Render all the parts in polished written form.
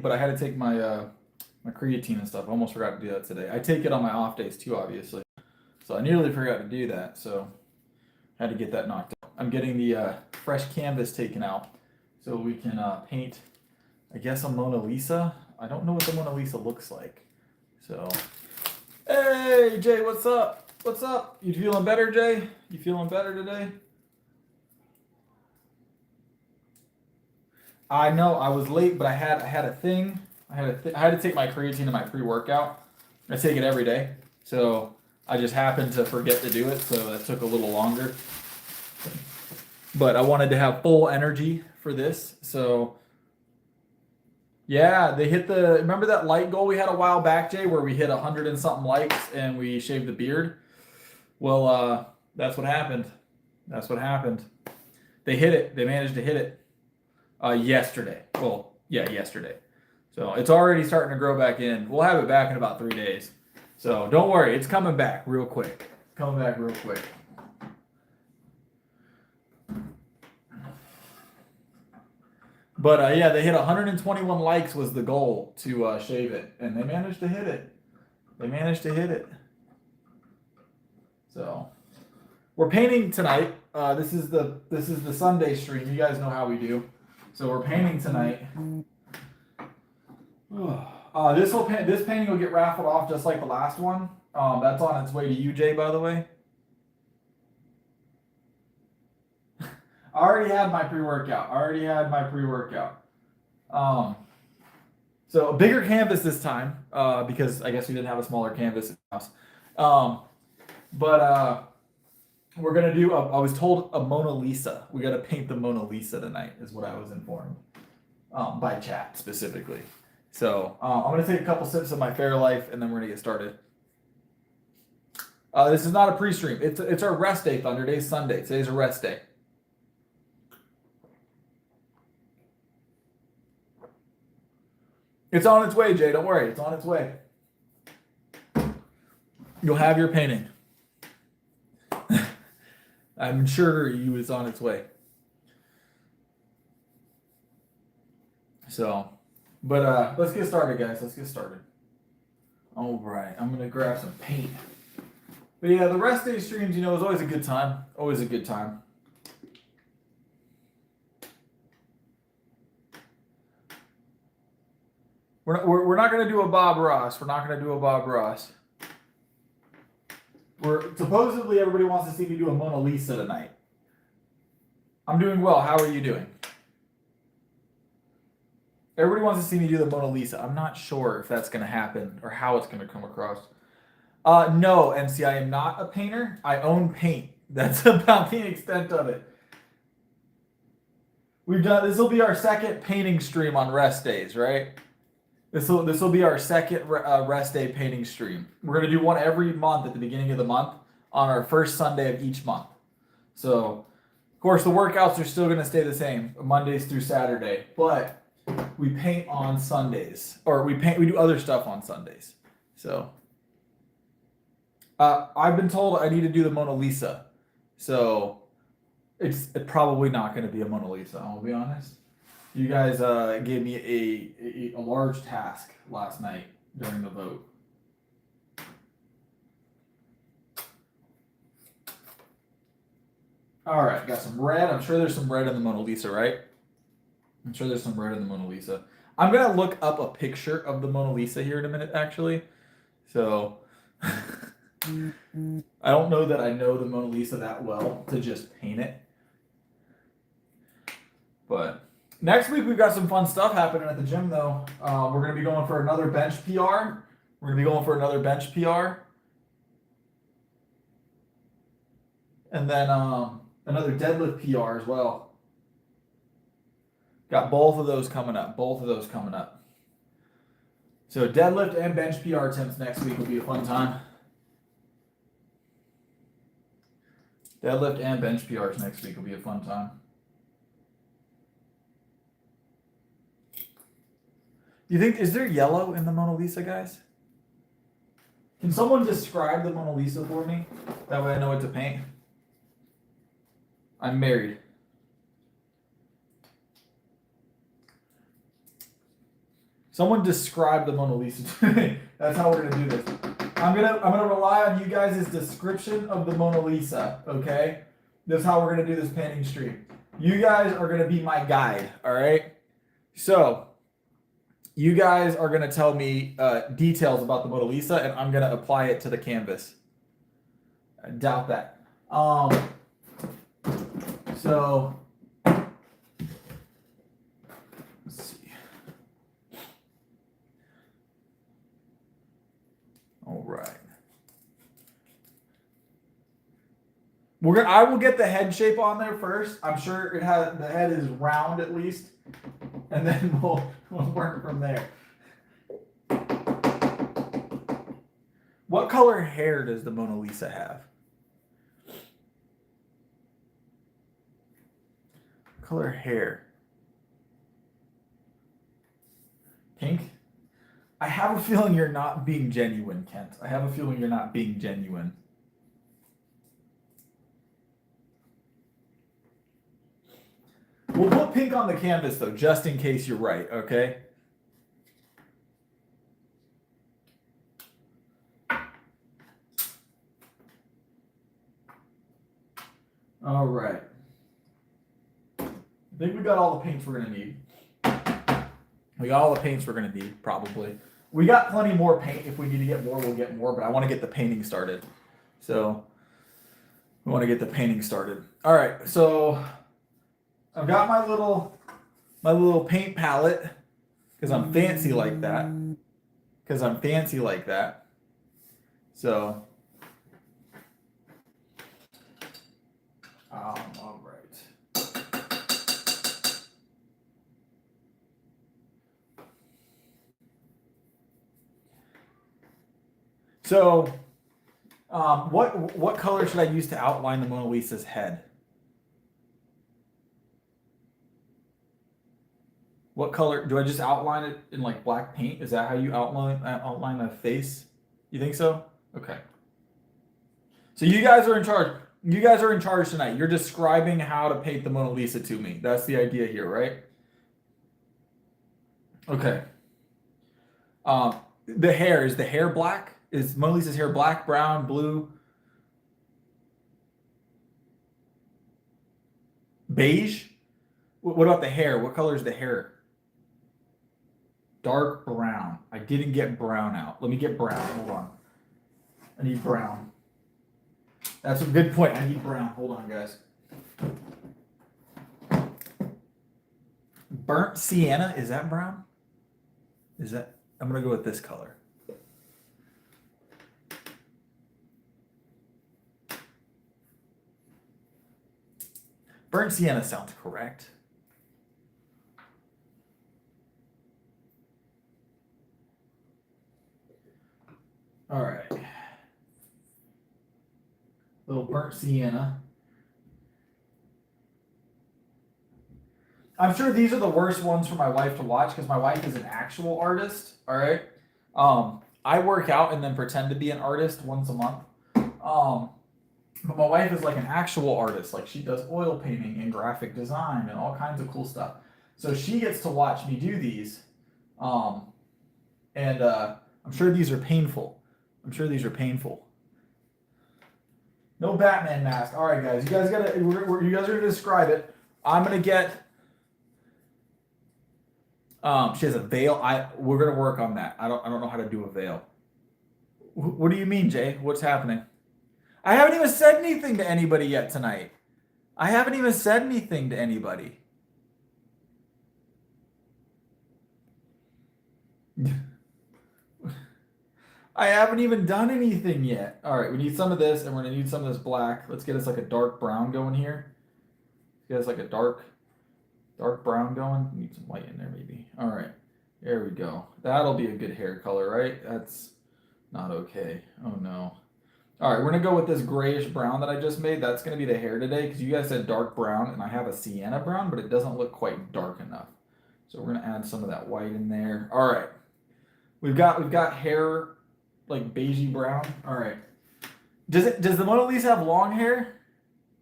but I had to take my my creatine and stuff. I almost forgot to do that today. I take it on my off days too, obviously. So I nearly forgot to do that. So I had to get that knocked out. I'm getting the fresh canvas taken out so we can paint, I guess, a Mona Lisa. I don't know what the Mona Lisa looks like. So, hey, Jay, what's up? What's up? You feeling better, Jay? You feeling better today? I know I was late, but I had a thing. I had to take my creatine and my pre-workout. I take it every day, so I just happened to forget to do it, so that took a little longer. But I wanted to have full energy for this, so yeah, they hit the. Remember that light goal we had a while back, Jay, where we hit 100 and something likes and we shaved the beard? Well, that's what happened. That's what happened. They hit it. They managed to hit it yesterday. Well, yeah, yesterday. So it's already starting to grow back in. We'll have it back in about 3 days. So don't worry, it's coming back real quick. Coming back real quick. But yeah, they hit 121 likes was the goal to shave it, and they managed to hit it. They managed to hit it. So we're painting tonight. This is the Sunday stream. You guys know how we do. So we're painting tonight. This painting will get raffled off just like the last one. That's on its way to you, Jay, by the way. I already had my pre-workout. So a bigger canvas this time, because I guess we didn't have a smaller canvas in the house. But we're gonna do. I was told a Mona Lisa. We got to paint the Mona Lisa tonight, is what I was informed by chat specifically. So I'm gonna take a couple sips of my Fairlife, and then we're gonna get started. This is not a pre-stream. It's our rest day. Thunder Day's Sunday. Today's a rest day. It's on its way, Jay. Don't worry. It's on its way. You'll have your painting. I'm sure you it's on its way. So, but let's get started, guys. Let's get started. All right. I'm going to grab some paint. But yeah, the rest day streams, is always a good time. Always a good time. We're not going to do a Bob Ross. We're not going to do a Bob Ross. Supposedly everybody wants to see me do a Mona Lisa tonight. I'm doing well. How are you doing? Everybody wants to see me do the Mona Lisa. I'm not sure if that's going to happen or how it's going to come across. No, MC, I am not a painter. I own paint. That's about the extent of it. This will be our second painting stream on rest days, right? This will be our second rest day painting stream. We're going to do one every month at the beginning of the month on our first Sunday of each month. So, of course, the workouts are still going to stay the same, Mondays through Saturday, but we paint on Sundays, or we do other stuff on Sundays. So, I've been told I need to do the Mona Lisa. So, it's probably not going to be a Mona Lisa, I'll be honest. You guys gave me a large task last night during the vote. All right, got some red. I'm sure there's some red in the Mona Lisa, right? I'm sure there's some red in the Mona Lisa. I'm going to look up a picture of the Mona Lisa here in a minute, actually. So, I don't know that I know the Mona Lisa that well to just paint it. But next week, we've got some fun stuff happening at the gym, though. We're going to be going for another bench PR. And then another deadlift PR as well. Got both of those coming up. So deadlift and bench PR attempts next week will be a fun time. Deadlift and bench PRs next week will be a fun time. You think, is there yellow in the Mona Lisa, guys? Can someone describe the Mona Lisa for me? That way I know what to paint. I'm married. Someone describe the Mona Lisa to me. That's how we're gonna do this. I'm gonna rely on you guys' description of the Mona Lisa. Okay, this is how we're gonna do this painting stream. You guys are gonna be my guide. All right. So you guys are gonna tell me details about the Mona Lisa, and I'm gonna apply it to the canvas. I doubt that. So let's see. All right. I will get the head shape on there first. I'm sure it has the head is round at least, and then we'll work from there. What color hair does the Mona Lisa have? Color hair. Pink? I have a feeling you're not being genuine, Kent. I have a feeling you're not being genuine. We'll put pink on the canvas, though, just in case you're right, okay? All right. I think we got all the paints we're going to need. We got all the paints we're going to need, probably. We got plenty more paint. If we need to get more, we'll get more, but I want to get the painting started. So, we want to get the painting started. All right, so I've got my little paint palette because I'm fancy like that. So, all right. So, what color should I use to outline the Mona Lisa's head? What color do I just outline it in like black paint? Is that how you outline a face? You think so? Okay. So you guys are in charge. You guys are in charge tonight. You're describing how to paint the Mona Lisa to me. That's the idea here, right? Okay. The hair, is the hair black? Is Mona Lisa's hair black, brown, blue? Beige? What about the hair? What color is the hair? Dark brown. I didn't get brown out. Let me get brown. Hold on. I need brown. That's a good point. I need brown. Hold on, guys. Burnt sienna. Is that brown? Is that? I'm going to go with this color. Burnt sienna sounds correct. All right. Little burnt sienna. I'm sure these are the worst ones for my wife to watch because my wife is an actual artist. All right. I work out and then pretend to be an artist once a month. But my wife is like an actual artist. Like she does oil painting and graphic design and all kinds of cool stuff. So she gets to watch me do these. I'm sure these are painful. No Batman mask. All right, guys. You guys are gonna describe it. I'm gonna get. She has a veil. We're gonna work on that. I don't know how to do a veil. What do you mean, Jay? What's happening? I haven't even said anything to anybody yet tonight. I haven't even said anything to anybody. I haven't even done anything yet. All right, we need some of this, and we're gonna need some of this black. Let's get us like a dark brown going here. Get us like a dark brown going. We need some white in there maybe. All right, there we go. That'll be a good hair color, right? That's not okay. Oh no. All right, we're gonna go with this grayish brown that I just made. That's gonna be the hair today because you guys said dark brown, and I have a sienna brown, but it doesn't look quite dark enough. So we're gonna add some of that white in there. All right, we've got hair like beigey brown. All right. Does the Mona Lisa have long hair?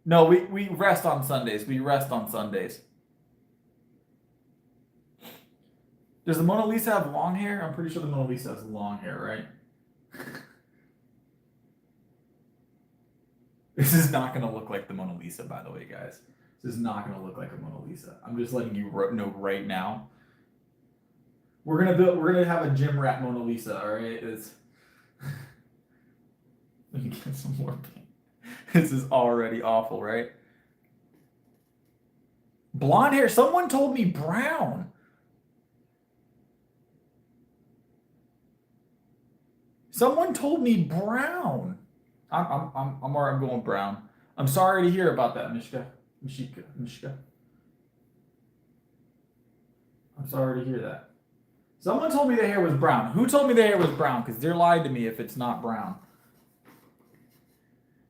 No, we rest on Sundays. We rest on Sundays. Does the Mona Lisa have long hair? I'm pretty sure the Mona Lisa has long hair, right? This is not going to look like the Mona Lisa, by the way, guys. This is not going to look like a Mona Lisa. I'm just letting you know right now. We're gonna have a gym rat Mona Lisa, all right? Let me get some more paint. This is already awful, right? Blonde hair. Someone told me brown. Someone told me brown. I'm going brown. I'm sorry to hear about that, Mishka. I'm sorry to hear that. Someone told me the hair was brown. Who told me the hair was brown? Because they're lying to me if it's not brown.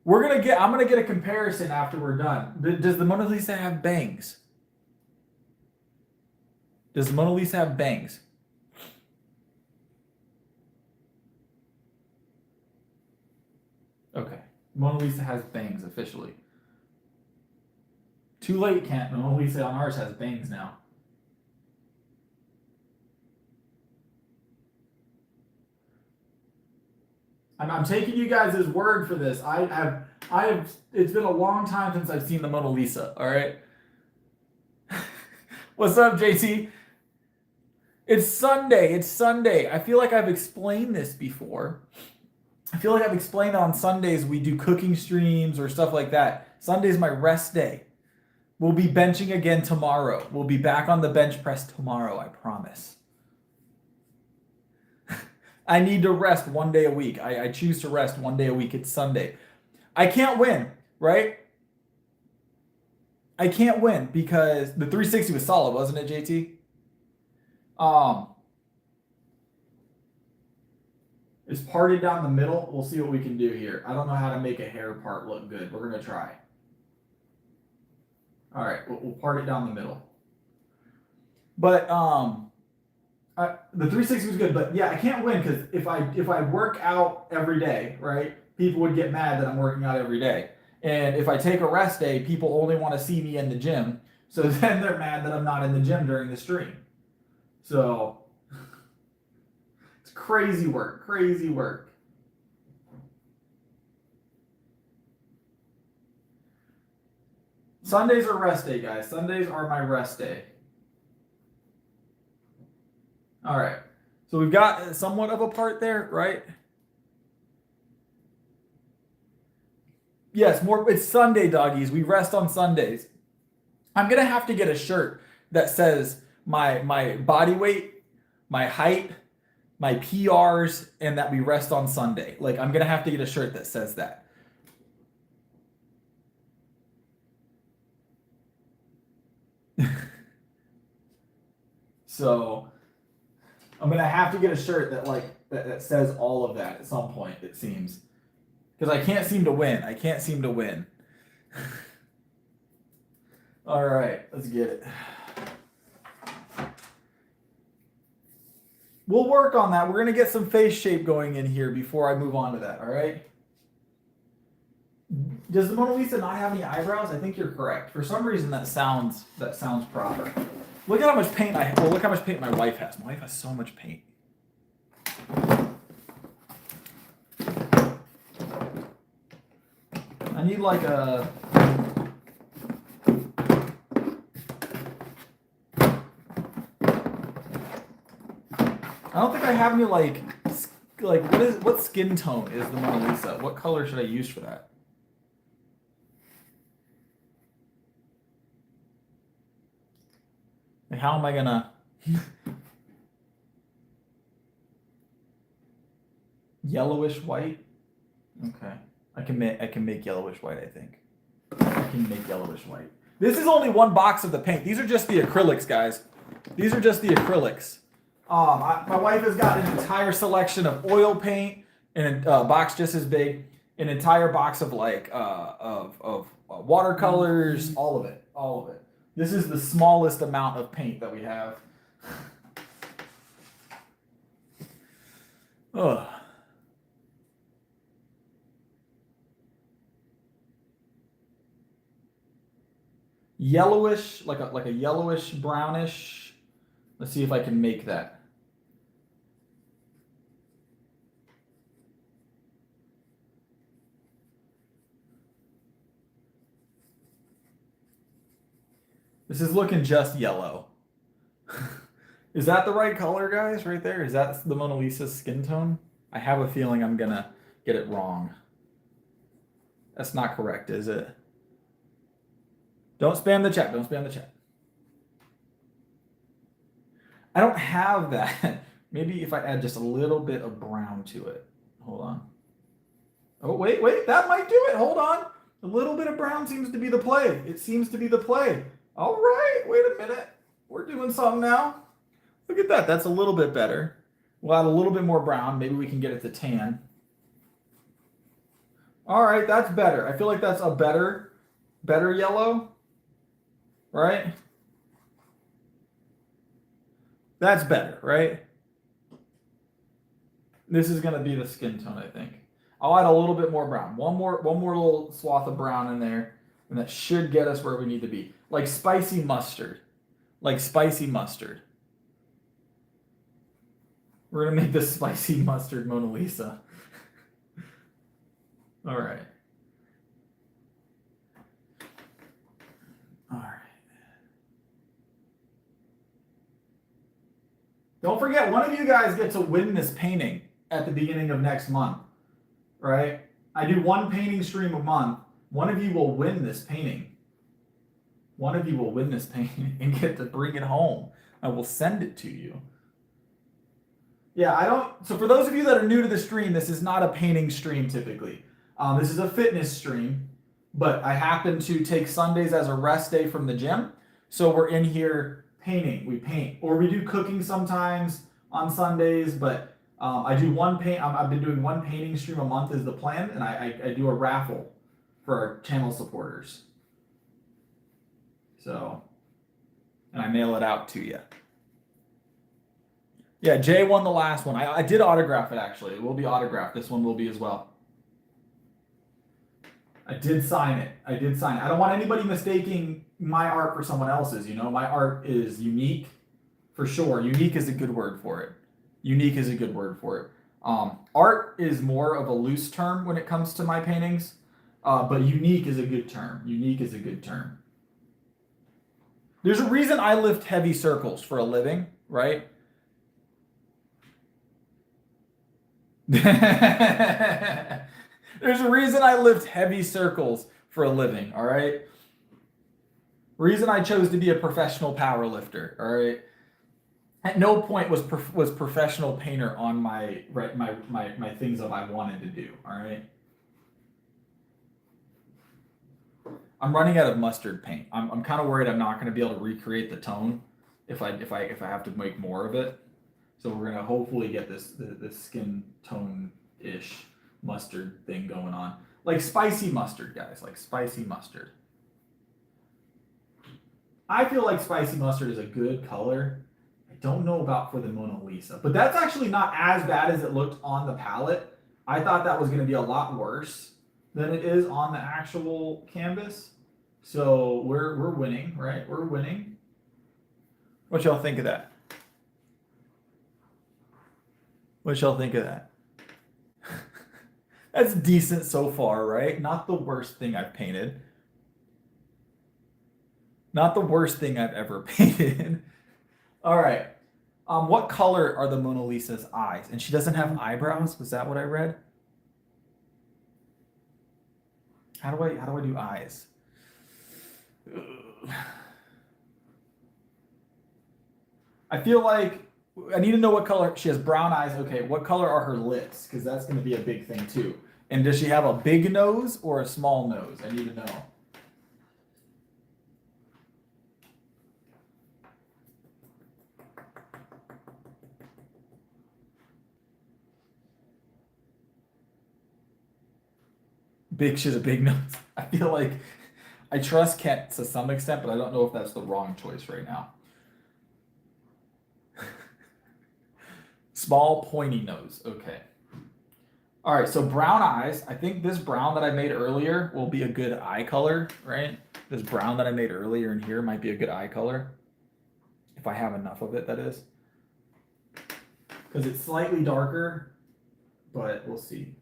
I'm gonna get a comparison after we're done. Does the Mona Lisa have bangs? Does the Mona Lisa have bangs? Okay. Mona Lisa has bangs officially. Too late, Kent. The Mona Lisa on ours has bangs now. I'm taking you guys' word for this. I have. It's been a long time since I've seen the Mona Lisa. All right. What's up, JT? It's Sunday. It's Sunday. I feel like I've explained this before. I feel like I've explained that on Sundays we do cooking streams or stuff like that. Sunday's my rest day. We'll be benching again tomorrow. We'll be back on the bench press tomorrow, I promise. I need to rest one day a week. I choose to rest one day a week. It's Sunday. I can't win, right? I can't win because the 360 was solid, wasn't it, JT? It's parted down the middle. We'll see what we can do here. I don't know how to make a hair part look good. We're going to try. All right, we'll part it down the middle. But the 360 was good, but yeah, I can't win because if I work out every day, right, people would get mad that I'm working out every day. And if I take a rest day, people only want to see me in the gym. So then they're mad that I'm not in the gym during the stream. So it's crazy work, crazy work. Sundays are rest day, guys. Sundays are my rest day. All right. So we've got somewhat of a part there, right? Yes, it's Sunday, doggies. We rest on Sundays. I'm going to have to get a shirt that says my body weight, my height, my PRs, and that we rest on Sunday. Like, I'm going to have to get a shirt that says that. So I'm going to have to get a shirt that says all of that at some point, it seems. Because I can't seem to win. I can't seem to win. All right, let's get it. We'll work on that. We're going to get some face shape going in here before I move on to that, all right? Does the Mona Lisa not have any eyebrows? I think you're correct. For some reason, that sounds proper. Look at how much paint look how much paint my wife has. My wife has so much paint. I need like a... I don't think I have any like what skin tone is the Mona Lisa? What color should I use for that? Like, how am I gonna yellowish white? Okay. I can make yellowish white, I think. I can make yellowish white. This is only one box of the paint. These are just the acrylics, guys. These are just the acrylics. My wife has got an entire selection of oil paint in a box just as big, an entire box of watercolors, all of it. This is the smallest amount of paint that we have. Ugh. Yellowish, like a yellowish brownish Let's see if I can make that. This is looking just yellow. Is that the right color, guys, right there? Is that the Mona Lisa's skin tone? I have a feeling I'm gonna get it wrong. That's not correct, is it? Don't spam the chat. Don't spam the chat. I don't have that. Maybe if I add just a little bit of brown to it. Hold on. Oh, wait. That might do it. Hold on. A little bit of brown seems to be the play. It seems to be the play. All right. Wait a minute. We're doing something now. Look at that. That's a little bit better. We'll add a little bit more brown. Maybe we can get it to tan. All right. That's better. I feel like that's a better yellow. Right? That's better, right? This is going to be the skin tone, I think. I'll add a little bit more brown. One more little swath of brown in there, and that should get us where we need to be. Like spicy mustard. Like spicy mustard. We're going to make this spicy mustard Mona Lisa. All right. All right. Don't forget, one of you guys get to win this painting at the beginning of next month, right? I do one painting stream a month. One of you will win this painting. One of you will win this painting and get to bring it home. I will send it to you. Yeah, so for those of you that are new to the stream, this is not a painting stream typically. This is a fitness stream, but I happen to take Sundays as a rest day from the gym. So we're in here painting. We paint, or we do cooking sometimes on Sundays, but I do one paint. I've been doing one painting stream a month is the plan, and I do a raffle for our channel supporters. So, and I mail it out to you. Yeah, Jay won the last one. I did autograph it, actually. It will be autographed. This one will be as well. I did sign it. I don't want anybody mistaking my art for someone else's. You know, my art is unique, for sure. Unique is a good word for it. Unique is a good word for it. Art is more of a loose term when it comes to my paintings, but unique is a good term. Unique is a good term. There's a reason I lift heavy circles for a living, right? There's a reason I lift heavy circles for a living, all right? Reason I chose to be a professional power lifter, all right? At no point was professional painter on my things that I wanted to do, all right? I'm running out of mustard paint. I'm kind of worried I'm not going to be able to recreate the tone if I have to make more of it. So we're gonna hopefully get this skin tone-ish mustard thing going on. Like spicy mustard, guys, like spicy mustard. I feel like spicy mustard is a good color. I don't know about for the Mona Lisa, but that's actually not as bad as it looked on the palette. I thought that was gonna be a lot worse than it is on the actual canvas. So we're winning, right? We're winning. What y'all think of that? What y'all think of that? That's decent so far, right? Not the worst thing I've painted. Not the worst thing I've ever painted. All right. What color are the Mona Lisa's eyes? And she doesn't have eyebrows? Was that what I read? How do I do eyes? I feel like I need to know what color. She has brown eyes. Okay, what color are her lips? Because that's going to be a big thing too. And does she have a big nose or a small nose? I need to know. She has a big nose. I feel like I trust Kent to some extent, but I don't know if that's the wrong choice right now. Small, pointy nose. Okay. All right, so brown eyes. I think this brown that I made earlier will be a good eye color, right? This brown that I made earlier in here might be a good eye color. If I have enough of it, that is. Because it's slightly darker, but we'll see.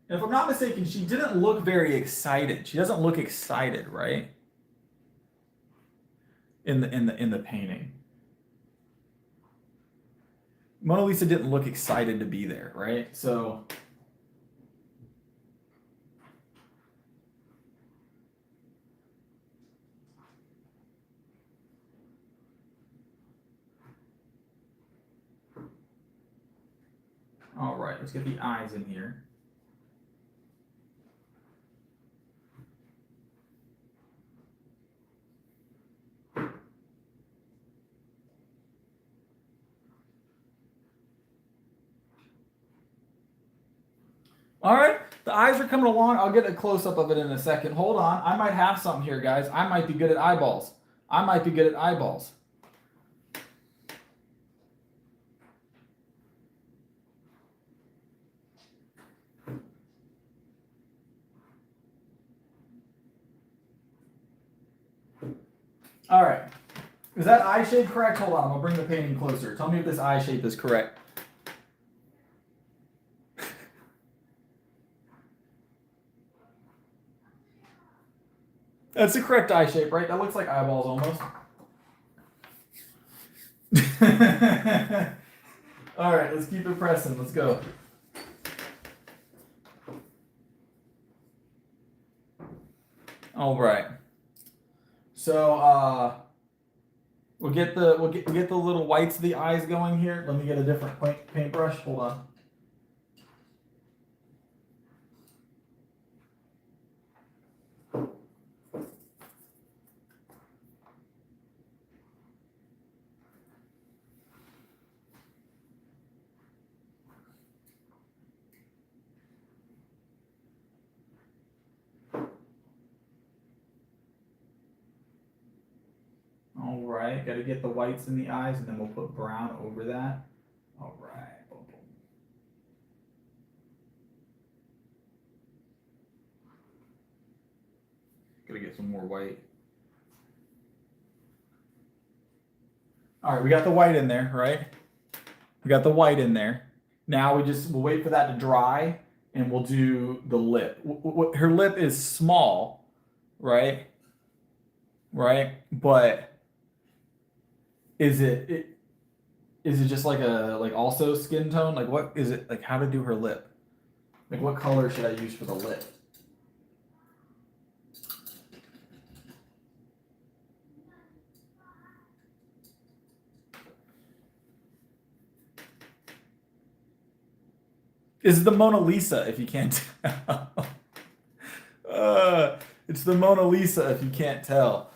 And if I'm not mistaken, she didn't look very excited. She doesn't look excited, right? In the painting. Mona Lisa didn't look excited to be there, right? So all right, let's get the eyes in here. All right, the eyes are coming along. I'll get a close-up of it in a second. Hold on. I might have something here, guys. I might be good at eyeballs. I might be good at eyeballs. All right. Is that eye shape correct? Hold on. I'm going to bring the painting closer. Tell me if this eye shape is correct. That's the correct eye shape, right? That looks like eyeballs almost. All right, let's keep it pressing. Let's go. All right. So we'll get the little whites of the eyes going here. Let me get a different paintbrush. Hold on. All right, got to get the whites in the eyes, and then we'll put brown over that. All right, boom, boom. Got to get some more white. All right, we got the white in there, right? We got the white in there. Now we'll wait for that to dry, and we'll do the lip. Her lip is small, right? Right, but is it just like also skin tone? Like what is it, like how to do her lip? Like what color should I use for the lip? Is the Mona Lisa if you can't tell. It's the Mona Lisa if you can't tell.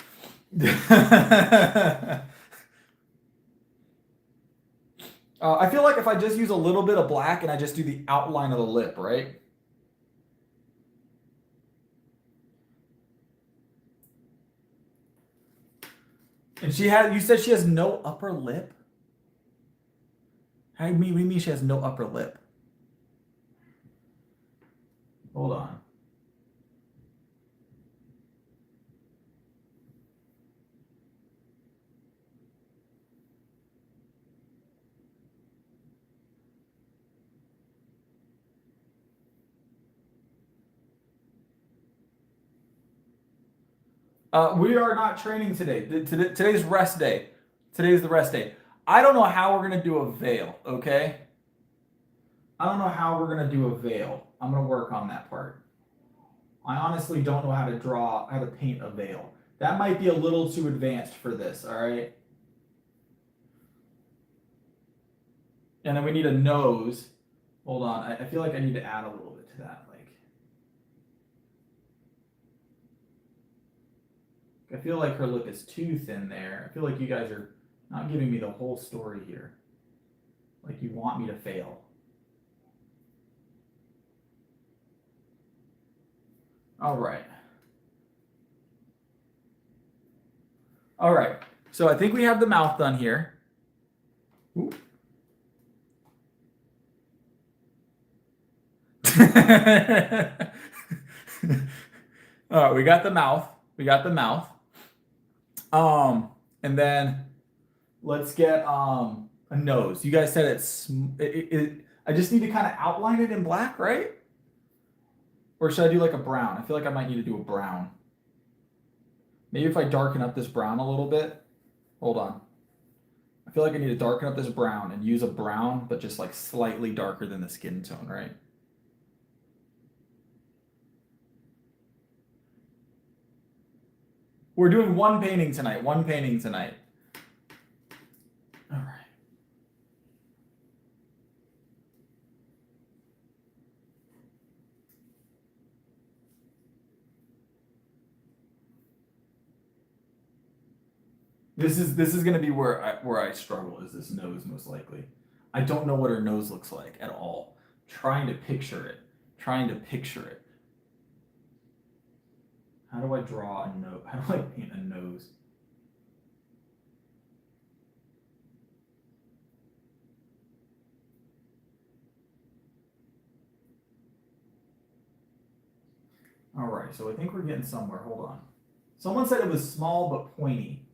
I feel like if I just use a little bit of black and I just do the outline of the lip, right? And you said she has no upper lip? What do you mean she has no upper lip? Hold on. We are not training today. Today's rest day. Today's the rest day. I don't know how we're going to do a veil, okay? I don't know how we're going to do a veil. I'm going to work on that part. I honestly don't know how to paint a veil. That might be a little too advanced for this, all right? And then we need a nose. Hold on. I feel like I need to add a little bit to that. I feel like her lip is too thin there. I feel like you guys are not giving me the whole story here. Like you want me to fail. All right. All right. So I think we have the mouth done here. Ooh. All right, we got the mouth. We got the mouth. And then let's get a nose. You guys said I just need to kind of outline it in black, right? Or should I do like a brown? I feel like I might need to do a brown. Maybe if I darken up this brown a little bit. Hold on. I feel like I need to darken up this brown and use a brown, but just like slightly darker than the skin tone, right? We're doing one painting tonight. One painting tonight. All right. This is going to be where I struggle, is this nose most likely. I don't know what her nose looks like at all. Trying to picture it. How do I draw a nose? How do I paint a nose? All right, so I think we're getting somewhere. Hold on. Someone said it was small but pointy.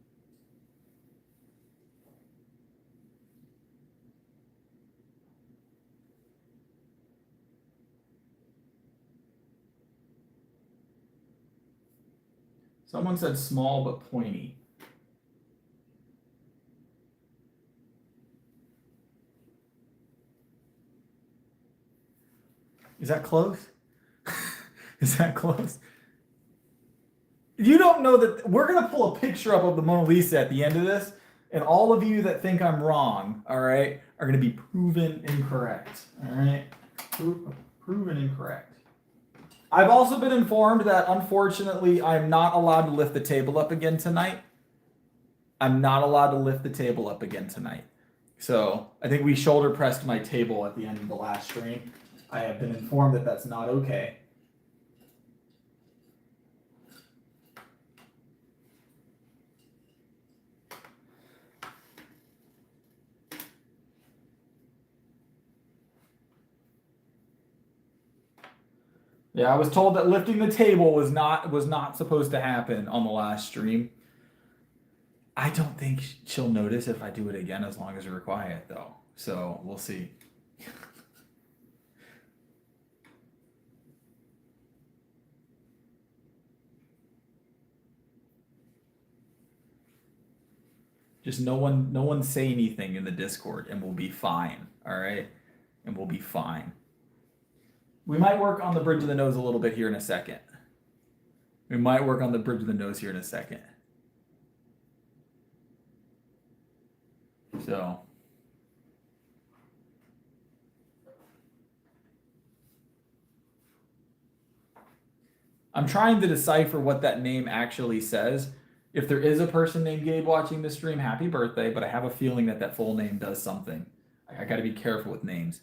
Someone said small but pointy. Is that close? Is that close? You don't know that we're going to pull a picture up of the Mona Lisa at the end of this, and all of you that think I'm wrong, all right, are going to be proven incorrect. All right? Proven incorrect. I've also been informed that, unfortunately, I'm not allowed to lift the table up again tonight. So I think we shoulder pressed my table at the end of the last stream. I have been informed that that's not okay. Yeah, I was told that lifting the table was not supposed to happen on the last stream. I don't think she'll notice if I do it again, as long as we're quiet, though. So we'll see. Just no one say anything in the Discord, and we'll be fine. All right, and we'll be fine. We might work on the bridge of the nose a little bit here in a second. So I'm trying to decipher what that name actually says. If there is a person named Gabe watching this stream, happy birthday, but I have a feeling that full name does something. I got to be careful with names.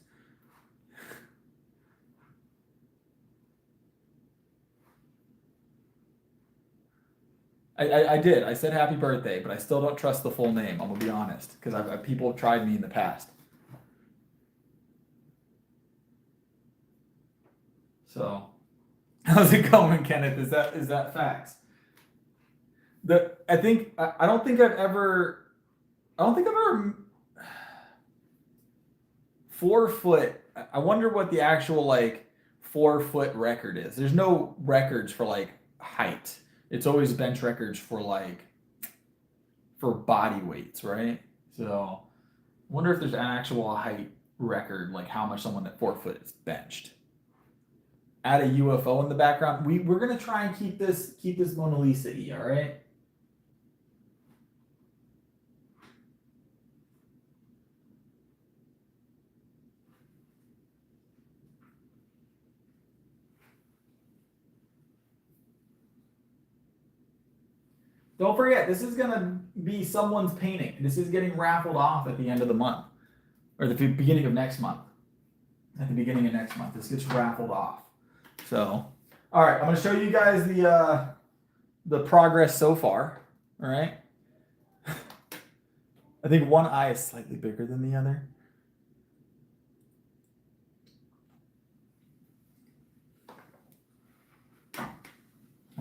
I did. I said happy birthday, but I still don't trust the full name. I'm going to be honest, because people have tried me in the past. So, how's it going, Kenneth? Is that facts? I don't think I've ever 4 foot. I wonder what the actual 4 foot record is. There's no records for height. It's always bench records for body weights, right? So I wonder if there's an actual height record, like how much someone at 4 foot is benched. Add a UFO in the background. We're gonna try and keep this Mona Lisa-y, all right? Don't forget, this is gonna be someone's painting. This is getting raffled off at the end of the month, or the beginning of next month. At the beginning of next month, this gets raffled off. So, all right, I'm gonna show you guys the progress so far. All right. I think one eye is slightly bigger than the other.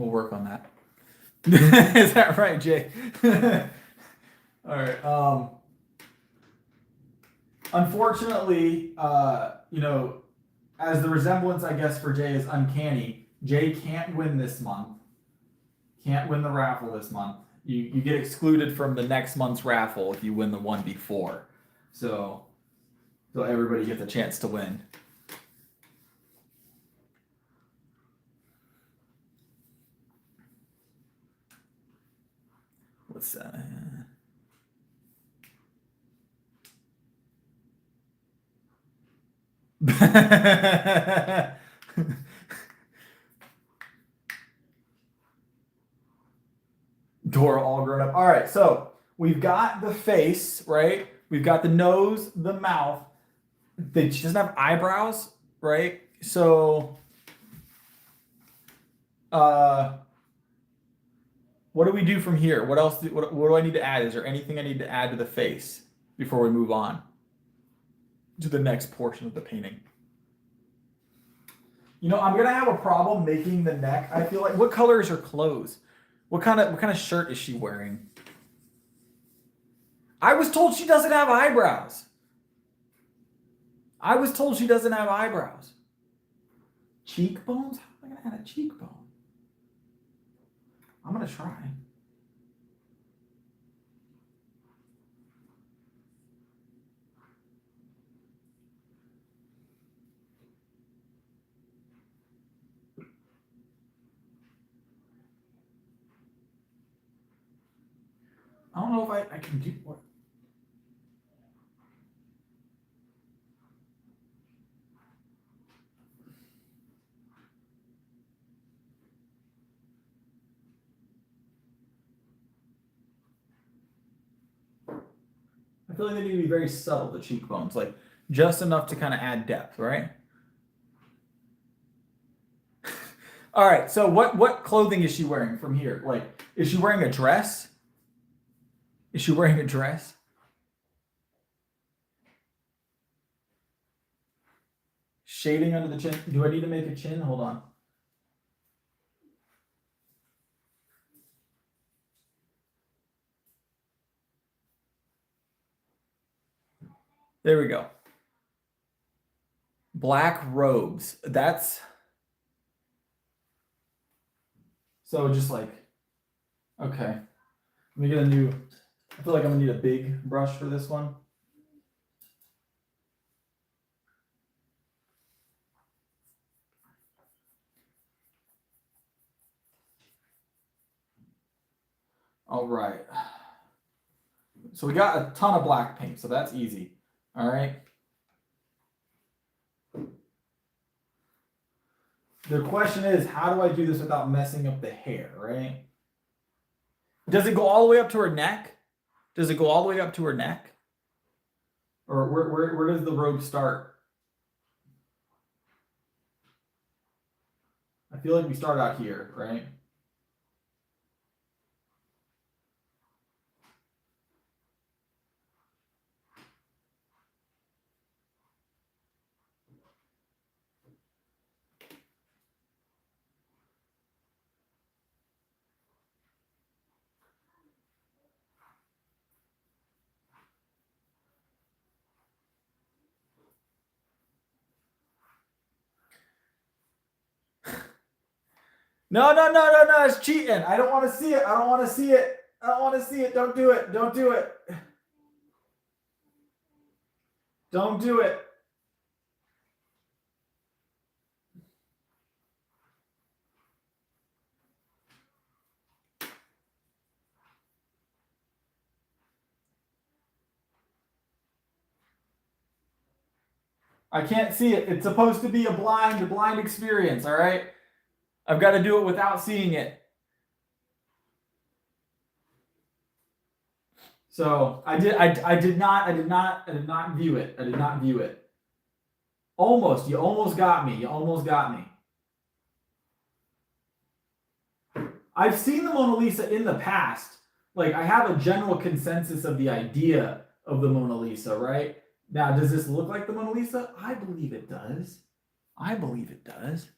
We'll work on that. Is that right, Jay? All right. Unfortunately, you know, as the resemblance, I guess, for Jay is uncanny, Jay can't win this month. Can't win the raffle this month. You get excluded from the next month's raffle if you win the one before. So everybody gets a chance to win. What's that? Dora all grown up. All right, so we've got the face, right? We've got the nose, the mouth. She doesn't have eyebrows, right? So, what do we do from here? What else? What do I need to add? Is there anything I need to add to the face before we move on to the next portion of the painting? You know, I'm gonna have a problem making the neck. I feel like. What color is her clothes? What kind of shirt is she wearing? I was told she doesn't have eyebrows. I was told she doesn't have eyebrows. Cheekbones? How am I gonna add a cheekbone? I'm gonna try. I don't know if I can do what. I feel like they need to be very subtle, the cheekbones, like just enough to kind of add depth, right? All right, so what clothing is she wearing from here? Like, is she wearing a dress? Is she wearing a dress? Shading under the chin. Do I need to make a chin? Hold on. There we go. Black robes. That's so just like, okay. Let me get a new, I feel like I'm gonna need a big brush for this one. All right. So we got a ton of black paint, so that's easy. All right. The question is, how do I do this without messing up the hair, right? Does it go all the way up to her neck? Does it go all the way up to her neck? Or where does the robe start? I feel like we start out here, right? No, it's cheating. I don't want to see it. I don't want to see it. I don't want to see it. Don't do it. Don't do it. Don't do it. I can't see it. It's supposed to be a blind experience, all right? I've got to do it without seeing it. So I did not view it. I did not view it. Almost. You almost got me. You almost got me. I've seen the Mona Lisa in the past. Like, I have a general consensus of the idea of the Mona Lisa, right? Now, does this look like the Mona Lisa? I believe it does. I believe it does.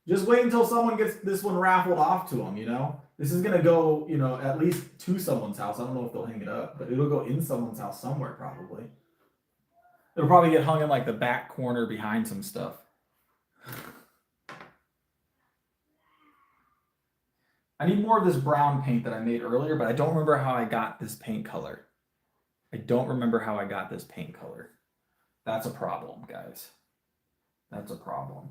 Just wait until someone gets this one raffled off to them, you know? This is gonna go, you know, at least to someone's house. I don't know if they'll hang it up, but it'll go in someone's house somewhere probably. It'll probably get hung in like the back corner behind some stuff. I need more of this brown paint that I made earlier, but I don't remember how I got this paint color. I don't remember how I got this paint color. That's a problem, guys. That's a problem.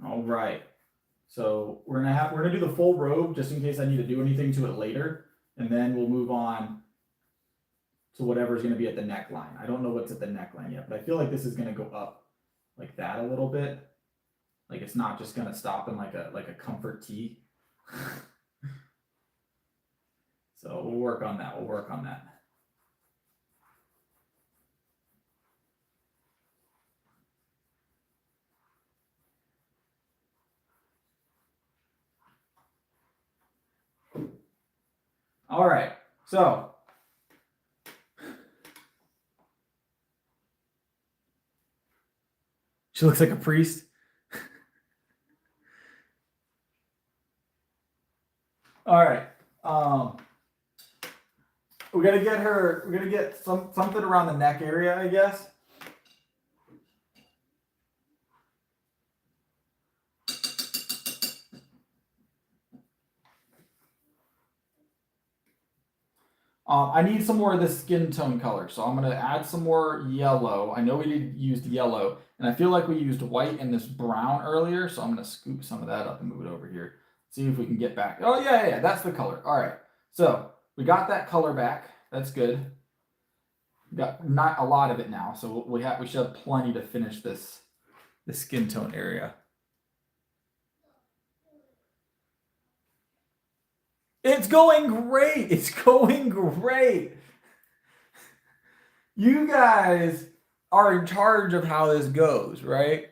All right. So we're gonna do the full robe just in case I need to do anything to it later, and then we'll move on to whatever's gonna be at the neckline. I don't know what's at the neckline yet, but I feel like this is gonna go up like that a little bit. Like it's not just gonna stop in like a comfort tee. So we'll work on that. We'll work on that. All right, so she looks like a priest. All right, we're gonna get her. We're gonna get something around the neck area, I guess. I need some more of this skin tone color, so I'm going to add some more yellow. I know we used yellow, and I feel like we used white and this brown earlier, so I'm going to scoop some of that up and move it over here. See if we can get back. Oh, yeah, that's the color. All right, so we got that color back. That's good. We got not a lot of it now, so we should have plenty to finish the skin tone area. It's going great. It's going great. You guys are in charge of how this goes, right?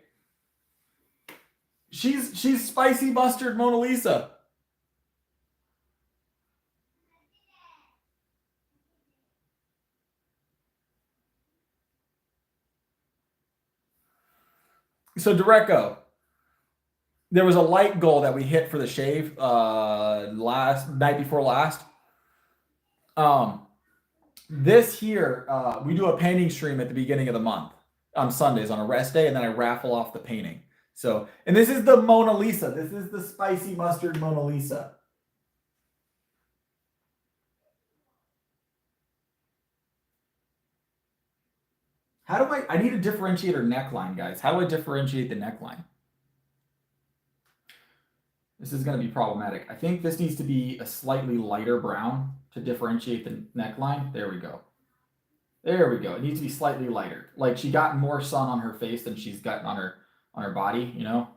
She's spicy mustard Mona Lisa. So Direcco, there was a light goal that we hit for the shave night before last. This here, we do a painting stream at the beginning of the month on Sundays on a rest day, and then I raffle off the painting. So, and this is the Mona Lisa. This is the spicy mustard Mona Lisa. How do I need to differentiate her neckline, guys. How do I differentiate the neckline? This is going to be problematic. I think this needs to be a slightly lighter brown to differentiate the neckline. There we go. There we go. It needs to be slightly lighter. Like she got more sun on her face than she's gotten on her body, you know?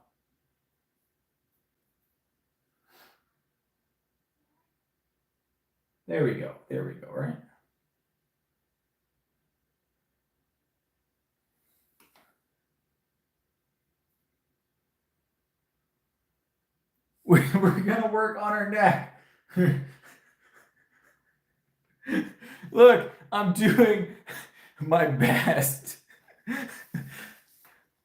There we go. There we go, right? We're going to work on her neck. Look, I'm doing my best.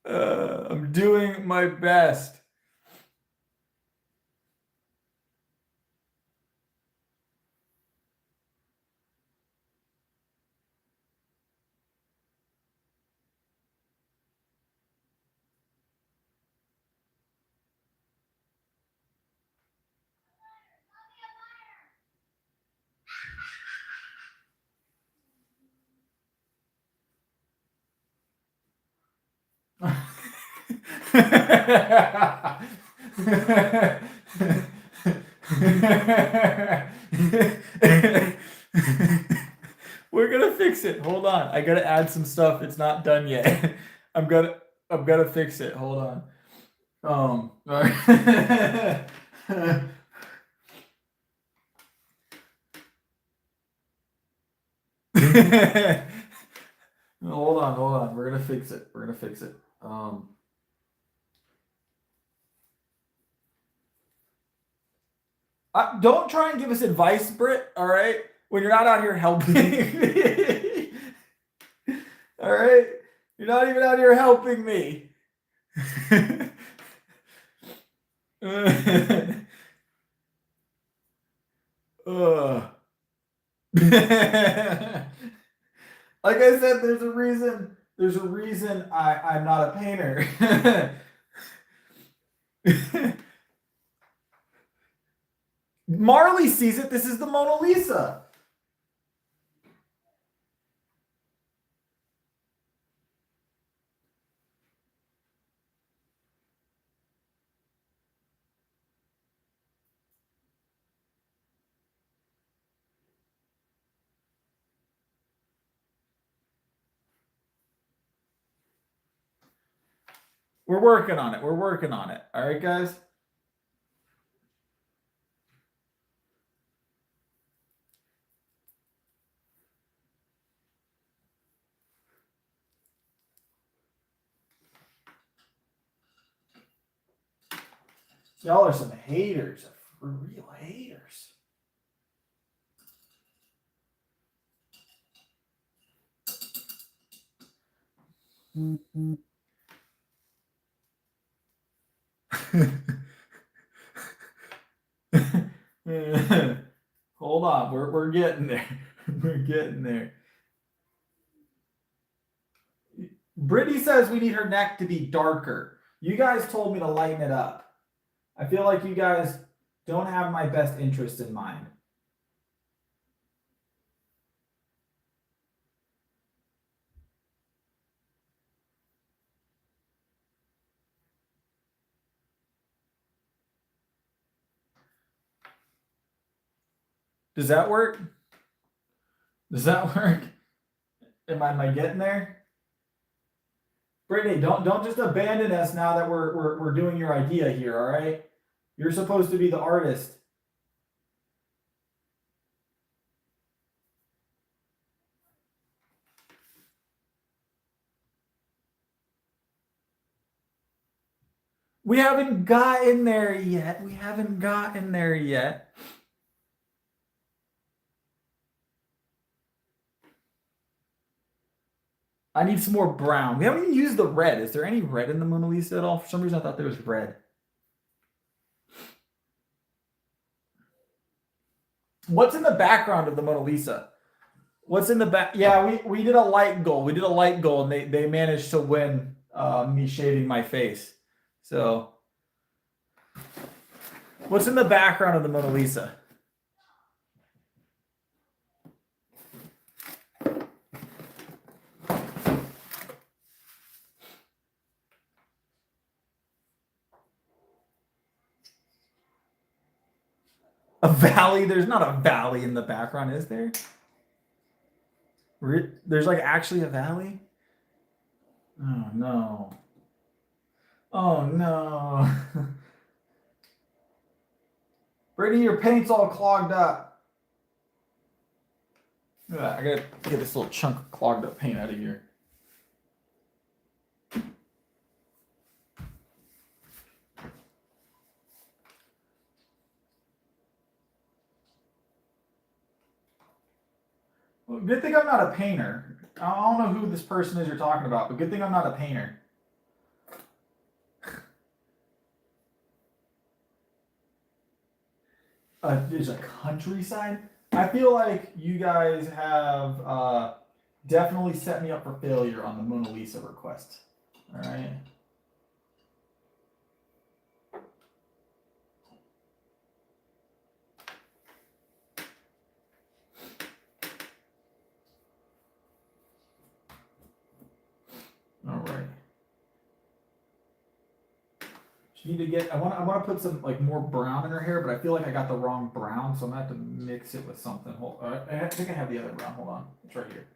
I'm doing my best. We're gonna fix it. Hold on. I gotta add some stuff. It's not done yet. I'm gonna fix it. Hold on. All right. Hold on. We're gonna fix it. Don't try and give us advice, Britt. All right, when you're not out here helping me. All right, you're not even out here helping me. Like I said, there's a reason. There's a reason I'm not a painter. Marley sees it. This is the Mona Lisa. We're working on it. All right, guys. Y'all are some haters. For real haters. Hold on, we're getting there. We're getting there. Brittany says we need her neck to be darker. You guys told me to lighten it up. I feel like you guys don't have my best interest in mind. Does that work? Am I getting there? Brittany, don't just abandon us now that we're doing your idea here, all right? You're supposed to be the artist. We haven't gotten there yet. I need some more brown. We haven't even used the red. Is there any red in the Mona Lisa at all? For some reason, I thought there was red. What's in the background of the Mona Lisa? What's in the back? Yeah, we did a light goal. And they managed to win me shaving my face. So, what's in the background of the Mona Lisa? A valley? There's not a valley in the background, is there? There's like actually a valley? Oh no. Oh no. Brittany, your paint's all clogged up. I gotta get this little chunk of clogged up paint out of here. Well, good thing I'm not a painter. I don't know who this person is you're talking about, but good thing I'm not a painter. There's a countryside. I feel like you guys have definitely set me up for failure on the Mona Lisa request. All right. All right. Need to get. I want to put some like more brown in her hair, but I feel like I got the wrong brown, so I'm gonna have to mix it with something. I think I have the other brown. Hold on, it's right here.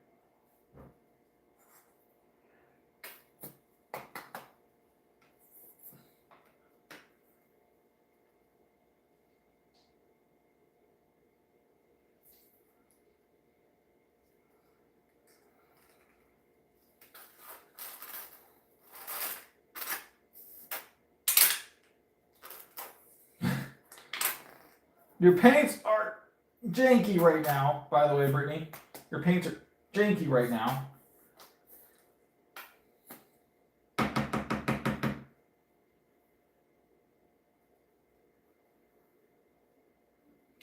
Your paints are janky right now, by the way, Brittany. Your paints are janky right now.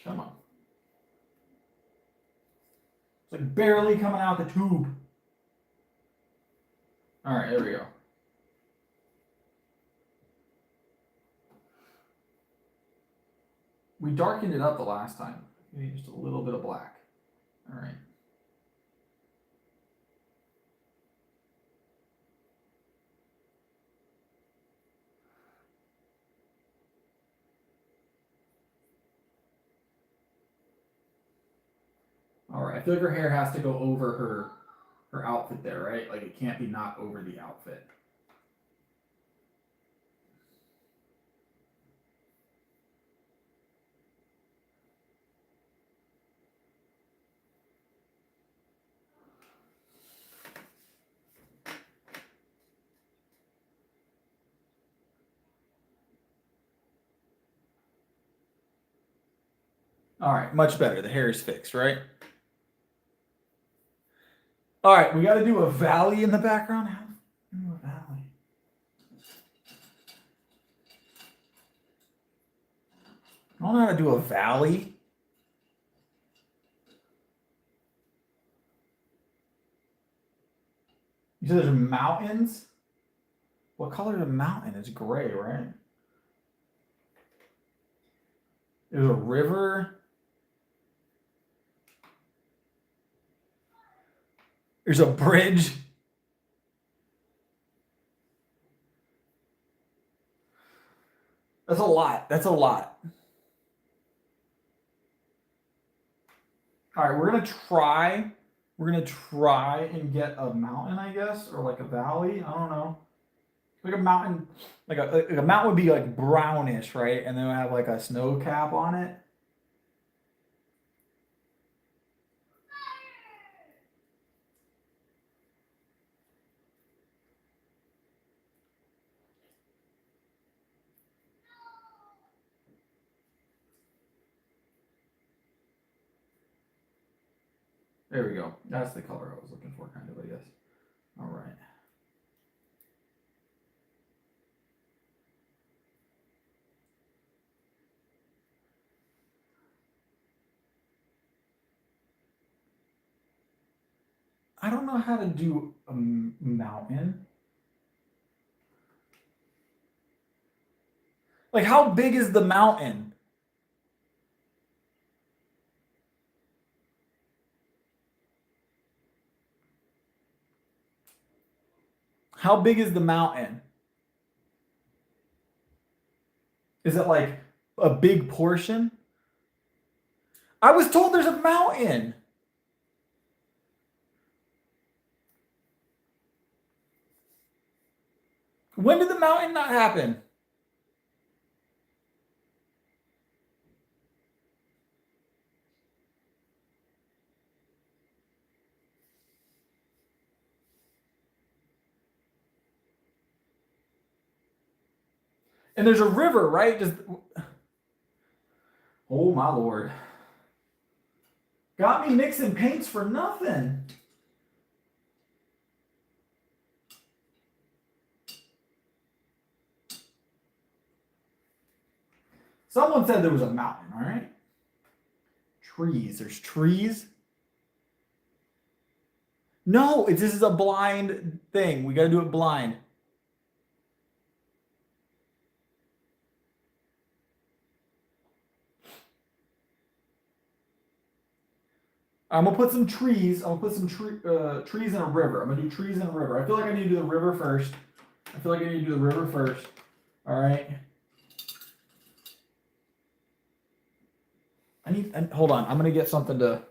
Come on. It's like barely coming out the tube. All right, there we go. We darkened it up the last time. Maybe just a little bit of black. All right. All right, I feel like her hair has to go over her outfit there, right? Like it can't be not over the outfit. All right, much better. The hair is fixed, right? All right, we got to do a valley in the background. How do we do a valley? I don't know how to do a valley. You said there's mountains? What color is a mountain? It's gray, right? There's a river. There's a bridge. That's a lot. That's a lot. All right, we're gonna try. We're gonna try and get a mountain, I guess, or like a valley. I don't know. Like a mountain, like a mountain would be like brownish, right? And then we have like a snow cap on it. There we go. That's the color I was looking for, kind of, I guess. All right. I don't know how to do a mountain. Like, how big is the mountain? How big is the mountain? Is it like a big portion? I was told there's a mountain. When did the mountain not happen? And there's a river, right? Just oh my Lord. Got me mixing paints for nothing. Someone said there was a mountain, all right? Trees. There's trees. No, this is a blind thing. We got to do it blind. I'm gonna put some trees. I'm gonna put some trees in a river. I'm gonna do trees in a river. I feel like I need to do the river first. All right. Hold on. I'm gonna get something to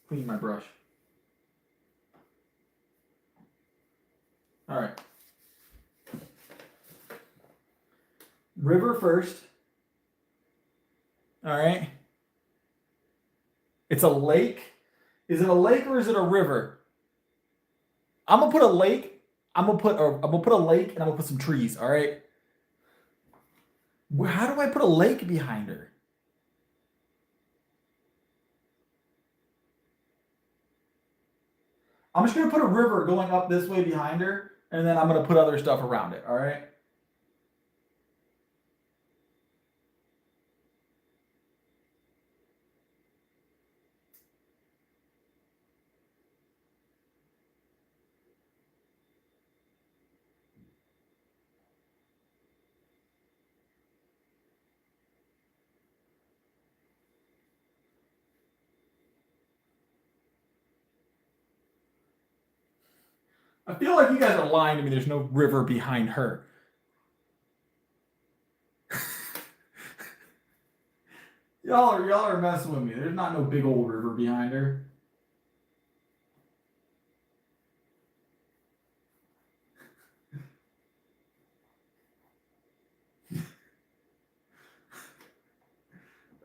clean my brush. All right. River first. All right. It's a lake. Is it a lake or is it a river? I'm gonna put a lake. I'm gonna put a lake and I'm gonna put some trees. All right. How do I put a lake behind her? I'm just going to put a river going up this way behind her, and then I'm going to put other stuff around it, all right? I feel like you guys are lying to me. There's no river behind her. y'all are messing with me. There's not no big old river behind her.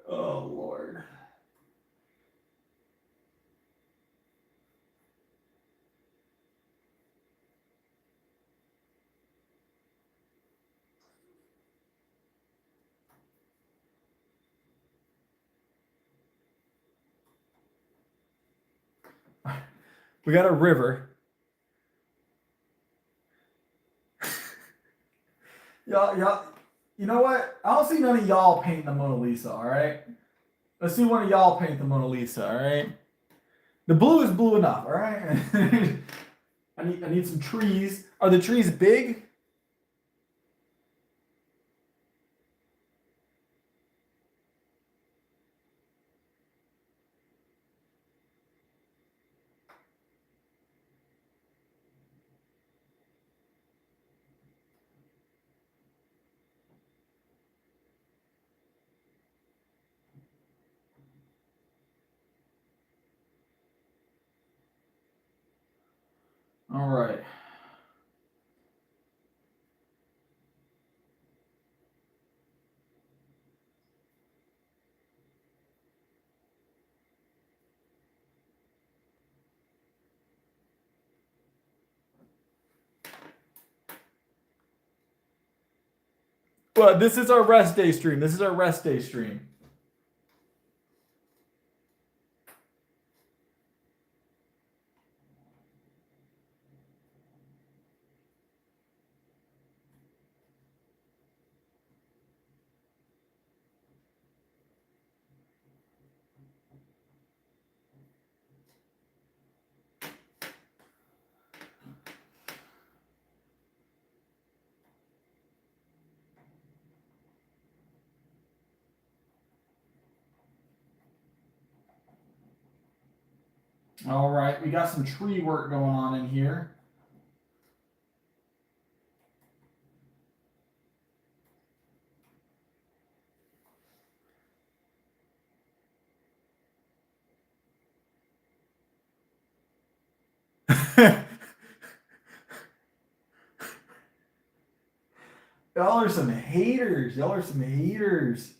Oh Lord. We got a river. y'all, you know what? I don't see none of y'all painting the Mona Lisa, all right? Let's see one of y'all paint the Mona Lisa, all right? The blue is blue enough, all right? I need some trees. Are the trees big? All right. Well, this is our rest day stream. This is our rest day stream. All right, we got some tree work going on in here. Y'all are some haters. Y'all are some haters.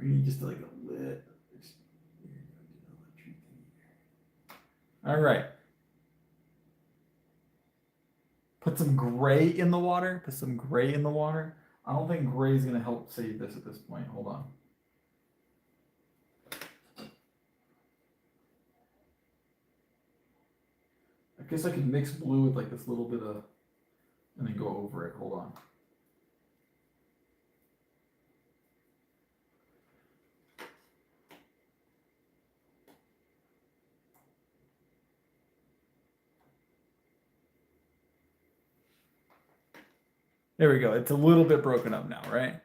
We need just like a lit. All right. Put some gray in the water. Put some gray in the water. I don't think gray is going to help save this at this point. Hold on. I guess I could mix blue with like this little bit of, and then go over it. Hold on. There we go. It's a little bit broken up now, right?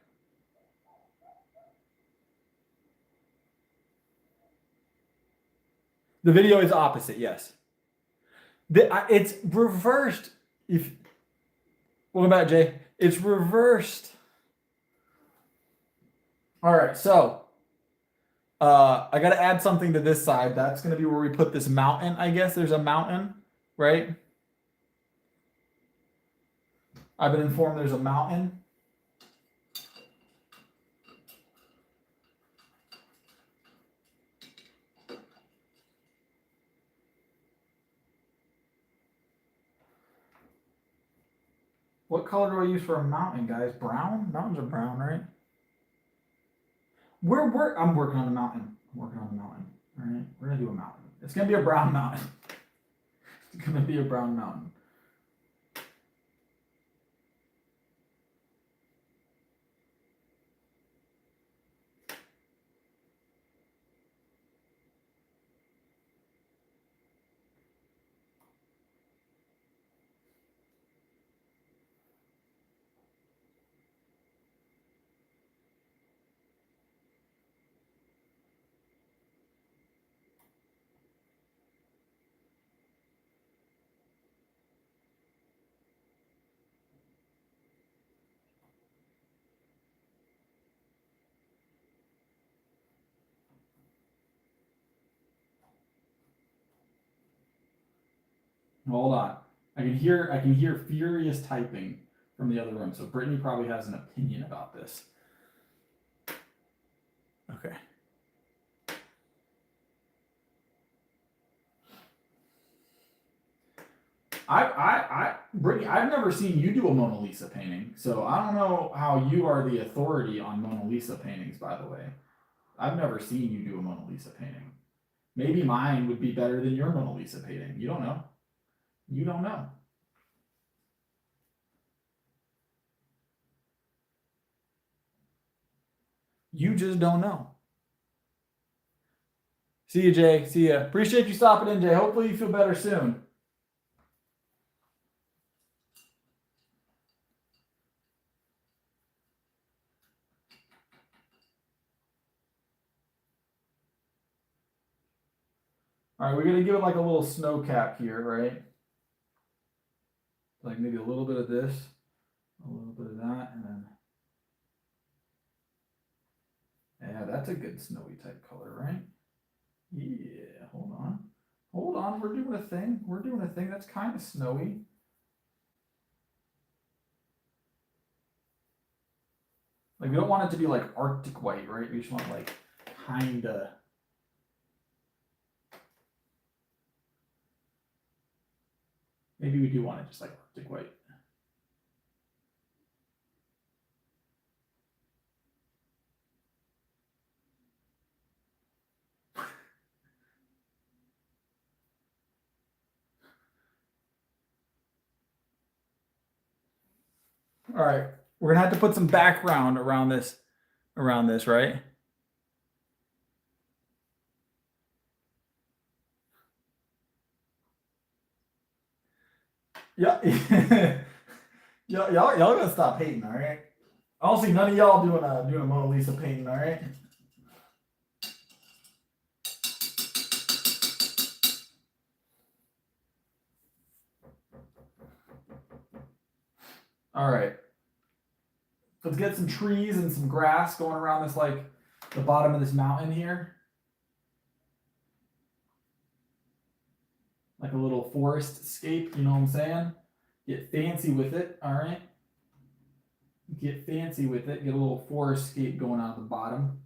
The video is opposite, yes. It's reversed. Welcome back, Jay. It's reversed. All right, so I got to add something to this side. That's going to be where we put this mountain. I guess there's a mountain, right? I've been informed there's a mountain. What color do I use for a mountain, guys? Brown? Mountains are brown, right? I'm working on the mountain. I'm working on the mountain. All right, we're gonna do a mountain. It's gonna be a brown mountain. It's gonna be a brown mountain. Hold on. I can hear furious typing from the other room. So Brittany probably has an opinion about this. Okay. Brittany, I've never seen you do a Mona Lisa painting, so I don't know how you are the authority on Mona Lisa paintings, by the way. I've never seen you do a Mona Lisa painting. Maybe mine would be better than your Mona Lisa painting. You don't know. You don't know. You just don't know. See you, Jay. See ya. Appreciate you stopping in, Jay. Hopefully you feel better soon. All right, we're going to give it like a little snow cap here, right? Like maybe a little bit of this, a little bit of that, and then... Yeah, that's a good snowy type color, right? Yeah, hold on. Hold on, we're doing a thing. We're doing a thing that's kind of snowy. Like, we don't want it to be like Arctic white, right? We just want like kind of... Maybe we do want it just like Arctic white. All right, we're gonna have to put some background around this, right? Yeah, y'all gotta stop hating, all right? I don't see none of y'all doing a Mona Lisa painting, all right? All right. Let's get some trees and some grass going around this, like, the bottom of this mountain here. Like a little forest scape, you know what I'm saying? Get fancy with it, all right? Get fancy with it. Get a little forest scape going on at the bottom.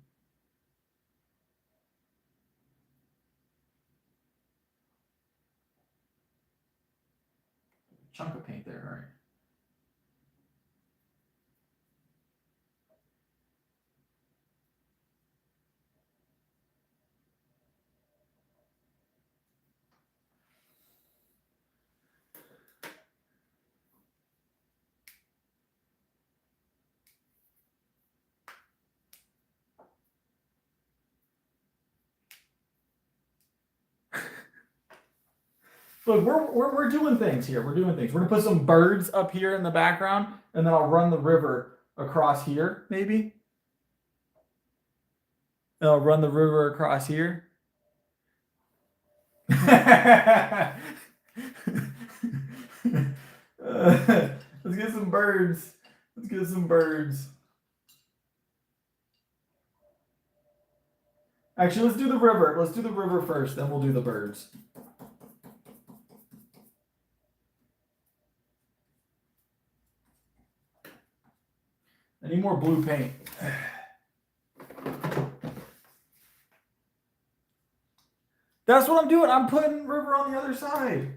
Chunk of paint there, all right? Look, we're doing things here. We're doing things. We're gonna put some birds up here in the background, and then I'll run the river across here, maybe. And I'll run the river across here. Let's get some birds. Let's get some birds. Actually, let's do the river. Let's do the river first, then we'll do the birds. I need more blue paint. That's what I'm doing. I'm putting river on the other side.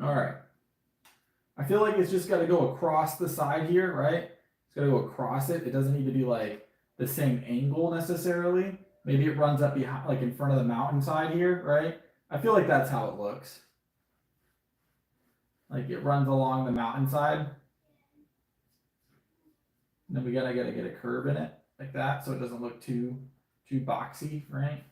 All right. I feel like it's just got to go across the side here, right? It's got to go across it. It doesn't need to be like the same angle necessarily. Maybe it runs up behind, like in front of the mountainside here, right? I feel like that's how it looks. Like it runs along the mountainside. And then we gotta get a curve in it like that, so it doesn't look too boxy, right?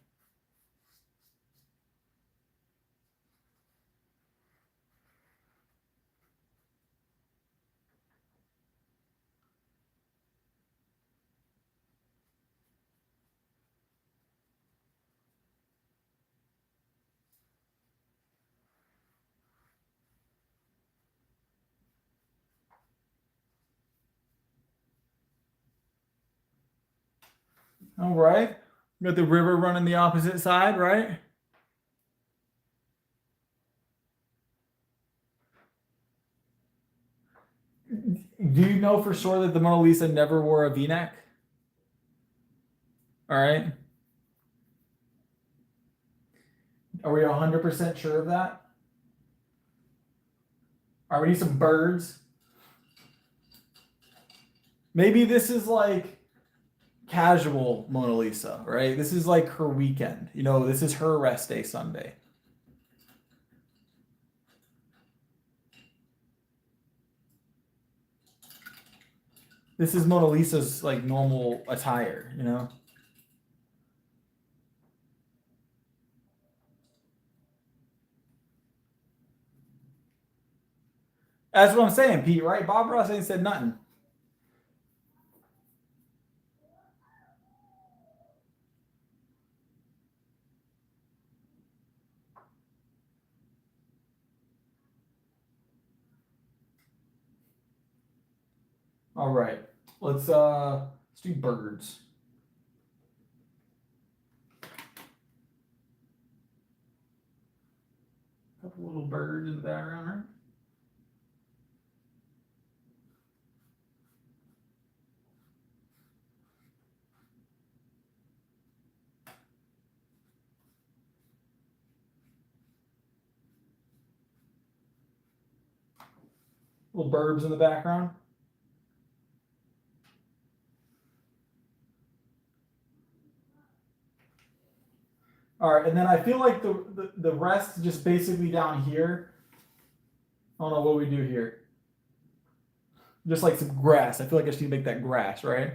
All right. Got the river running the opposite side, right? Do you know for sure that the Mona Lisa never wore a V-neck? All right. Are we 100% sure of that? All right, we need some birds. Maybe this is like casual Mona Lisa, right? This is like her weekend. You know, this is her rest day Sunday. This is Mona Lisa's like normal attire, you know? That's what I'm saying, Pete, right? Bob Ross ain't said nothing. All right. Let's do birds. A couple little birds in the background, right? Little birds in the background. All right, and then I feel like the rest just basically down here. I don't know what we do here. Just like some grass. I feel like I just need to make that grass, right?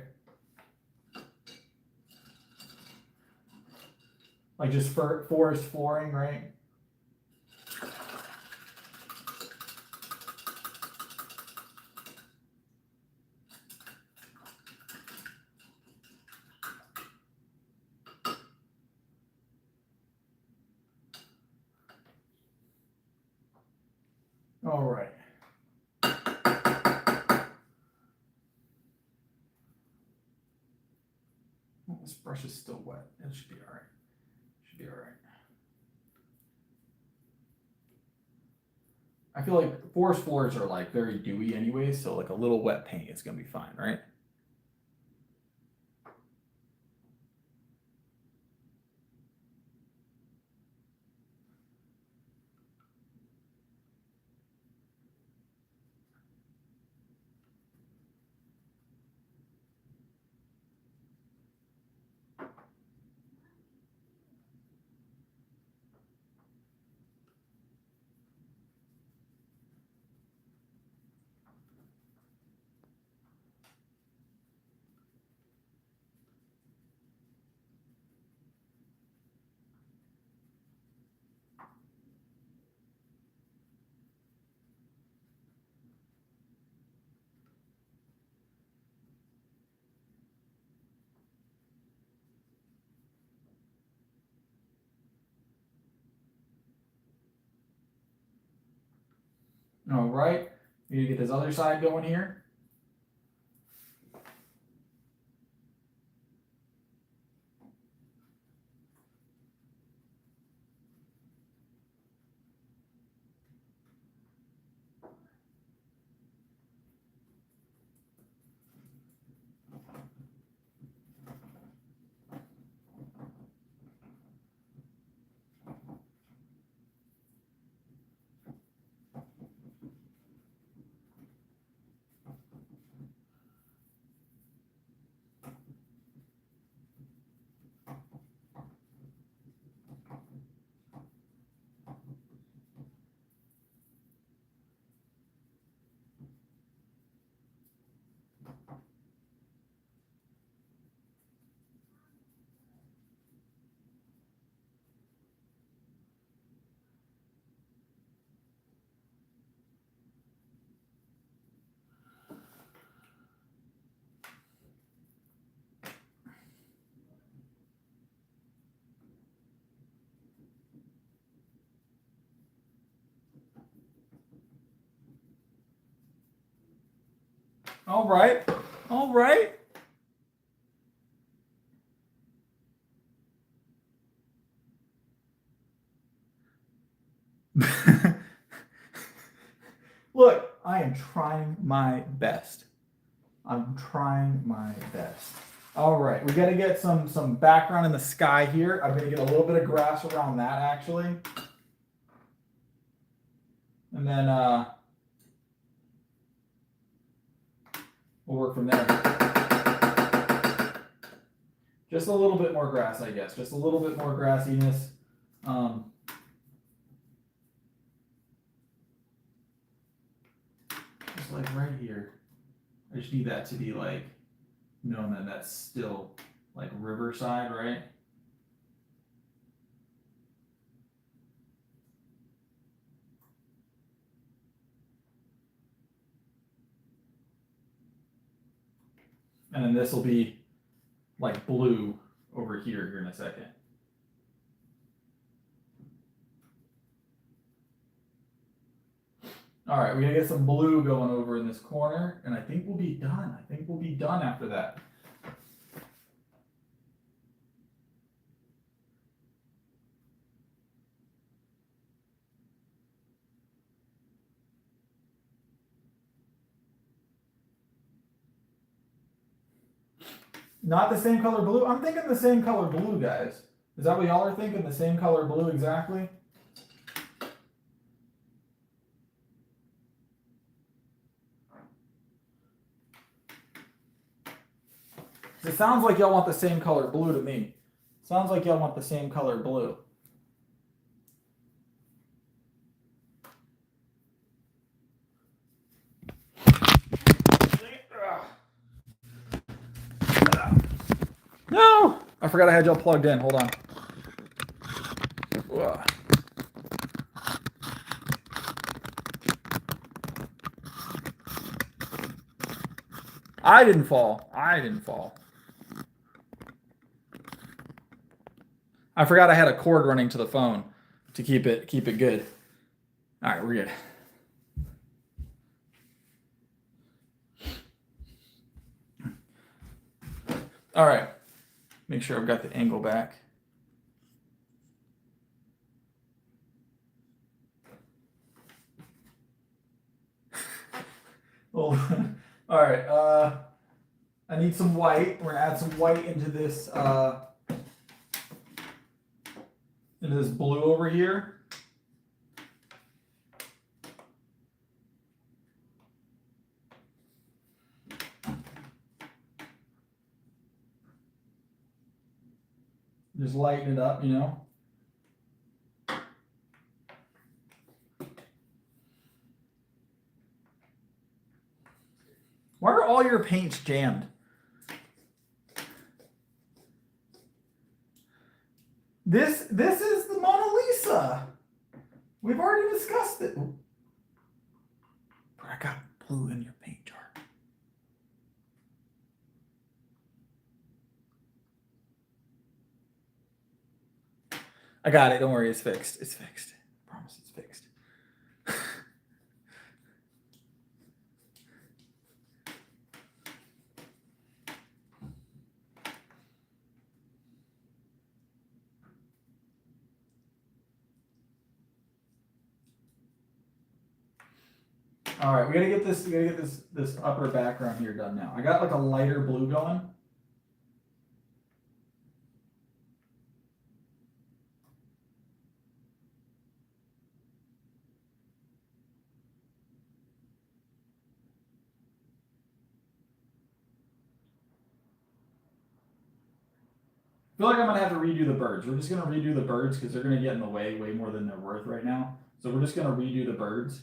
Like just forest flooring, right? All right. Oh, this brush is still wet. It should be all right. Should be all right. I feel like forest floors are like very dewy anyway, so like a little wet paint is gonna be fine, right? All right. We need to get this other side going here. All right. All right. Look, I am trying my best. I'm trying my best. All right, we got to get some background in the sky here. I'm going to get a little bit of grass around that actually. And then we'll work from there. Just a little bit more grass, I guess. Just a little bit more grassiness. Just like right here. I just need that to be like known that that's still like riverside, right? And then this will be like blue over here in a second. All right, we're gonna get some blue going over in this corner, and I think we'll be done. I think we'll be done after that. Not the same color blue? I'm thinking the same color blue, guys. Is that what y'all are thinking? The same color blue exactly? It sounds like y'all want the same color blue to me. Sounds like y'all want the same color blue. No! I forgot I had y'all plugged in. Hold on. I didn't fall. I didn't fall. I forgot I had a cord running to the phone to keep it good. All right, we're good. All right. Make sure I've got the angle back. Well, all right. I need some white. We're gonna add some white into this blue over here. Just lighten it up, you know. Why are all your paints jammed? This is the Mona Lisa. We've already discussed it. But I got blue in your paint jar. I got it. Don't worry. It's fixed. It's fixed. I promise it's fixed. All right, we gotta get this upper background here done now. I got like a lighter blue going. I feel like I'm gonna have to redo the birds. We're just gonna redo the birds because they're gonna get in the way more than they're worth right now. So we're just gonna redo the birds.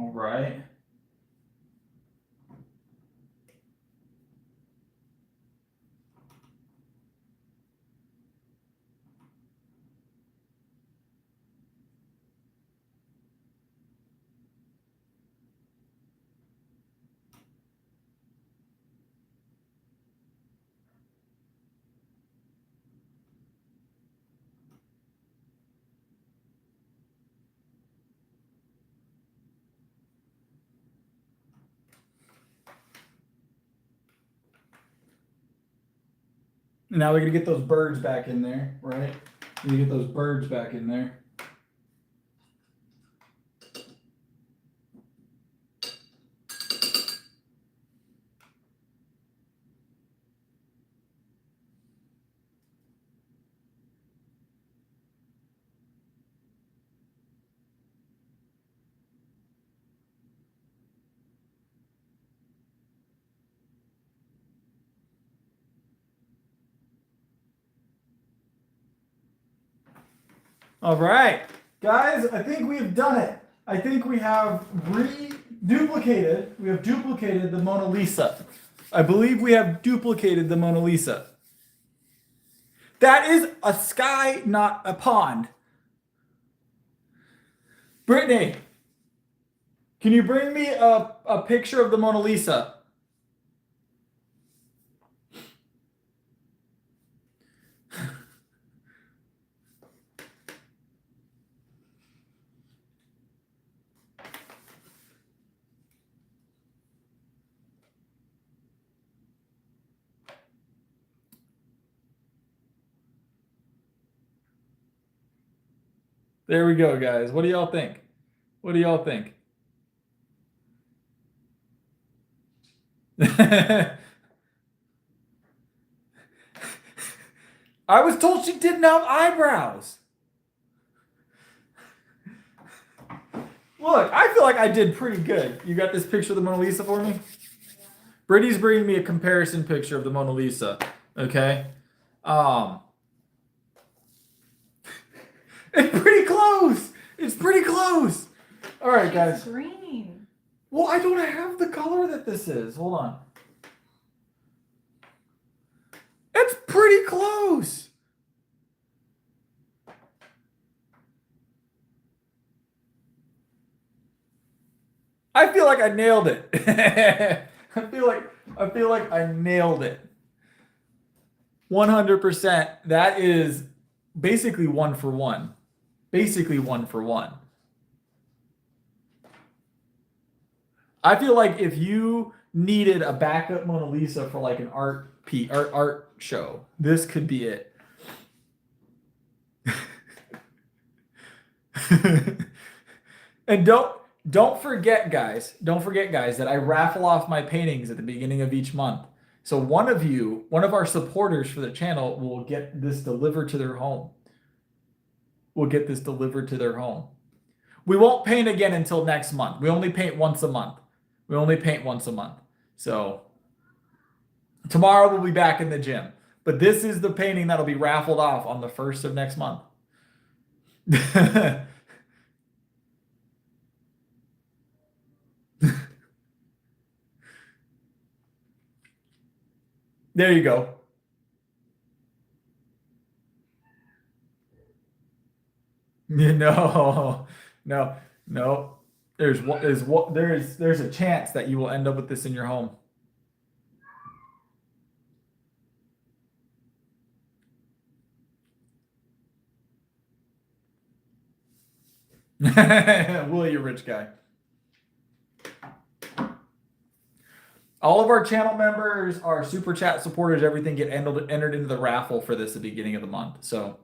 All right. Now we're gonna get those birds back in there, right? We get those birds back in there. All right, guys, I think we've done it. I think we have duplicated the Mona Lisa. I believe we have duplicated the Mona Lisa. That is a sky, not a pond. Brittany, can you bring me a picture of the Mona Lisa? There we go, guys. What do y'all think? What do y'all think? I was told she didn't have eyebrows. Look, I feel like I did pretty good. You got this picture of the Mona Lisa for me? Yeah. Brittany's bringing me a comparison picture of the Mona Lisa. Okay? It's pretty close. It's pretty close. All right, guys. It's green. Well, I don't have the color that this is. Hold on. It's pretty close. I feel like I nailed it. I feel like I nailed it. 100%. That is basically 1 for 1. Basically 1 for 1. I feel like if you needed a backup Mona Lisa for like an art show, this could be it. And don't forget, guys, that I raffle off my paintings at the beginning of each month. So one of our supporters for the channel will get this delivered to their home. We'll get this delivered to their home. We won't paint again until next month. We only paint once a month. So tomorrow we'll be back in the gym. But this is the painting that'll be raffled off on the 1st of next month. There you go. No. There's a chance that you will end up with this in your home. Will you, rich guy? All of our channel members, our super chat supporters, everything get entered into the raffle for this at the beginning of the month. So.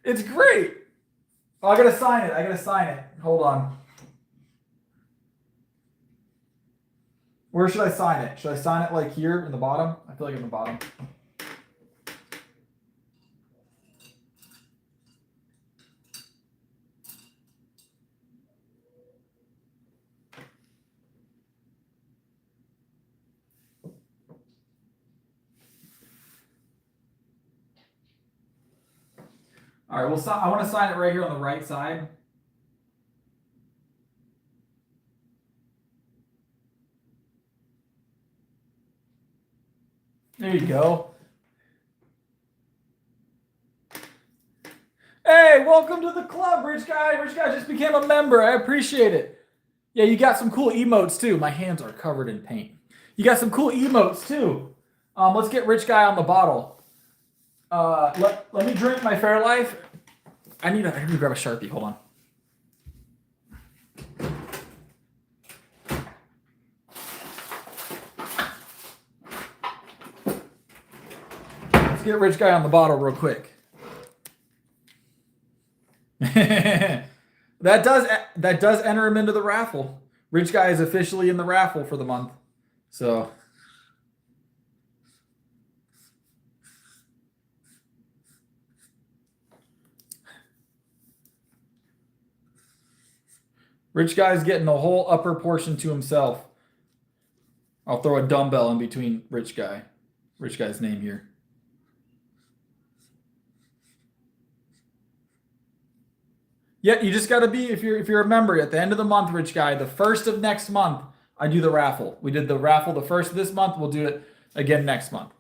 It's great. Oh, I gotta sign it. Hold on. Where should I sign it? Should I sign it like here in the bottom? I feel like in the bottom. All right, well, I want to sign it right here on the right side. There you go. Hey, welcome to the club, Rich Guy. Rich Guy just became a member. I appreciate it. Yeah, you got some cool emotes too. My hands are covered in paint. You got some cool emotes too. Let's get Rich Guy on the bottle. Let me drink my Fairlife. I need to grab a Sharpie. Hold on. Let's get Rich Guy on the bottle real quick. that does enter him into the raffle. Rich Guy is officially in the raffle for the month. So Rich Guy's getting the whole upper portion to himself. I'll throw a dumbbell in between Rich Guy's name here. Yeah, you just got to be, if you're a member, at the end of the month, Rich Guy, the first of next month, I do the raffle. We did the raffle the first of this month. We'll do it again next month.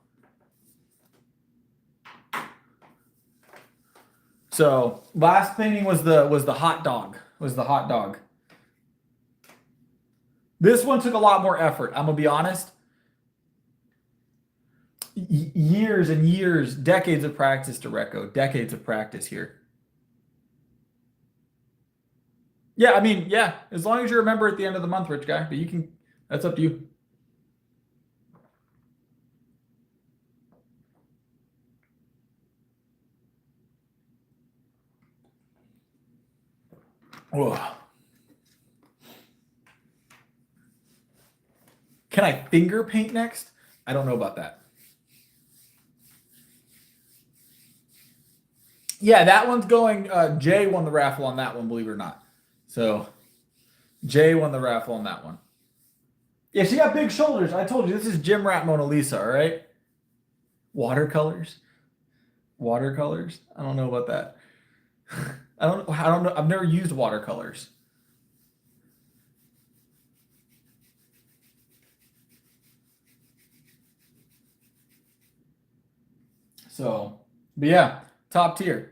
So last painting was the hot dog. This one took a lot more effort. I'm gonna be honest. Years and years, decades of practice, Dereco. Decades of practice here. Yeah, I mean, yeah, as long as you remember at the end of the month, Rich Guy, but you can, that's up to you. Whoa. Can I finger paint next? I don't know about that. Yeah, that one's going, Jay won the raffle on that one, believe it or not. So Jay won the raffle on that one. Yeah, she got big shoulders. I told you, this is Gym Rat Mona Lisa, all right? Watercolors? I don't know about that. I don't know. I've never used watercolors. So, but yeah, top tier.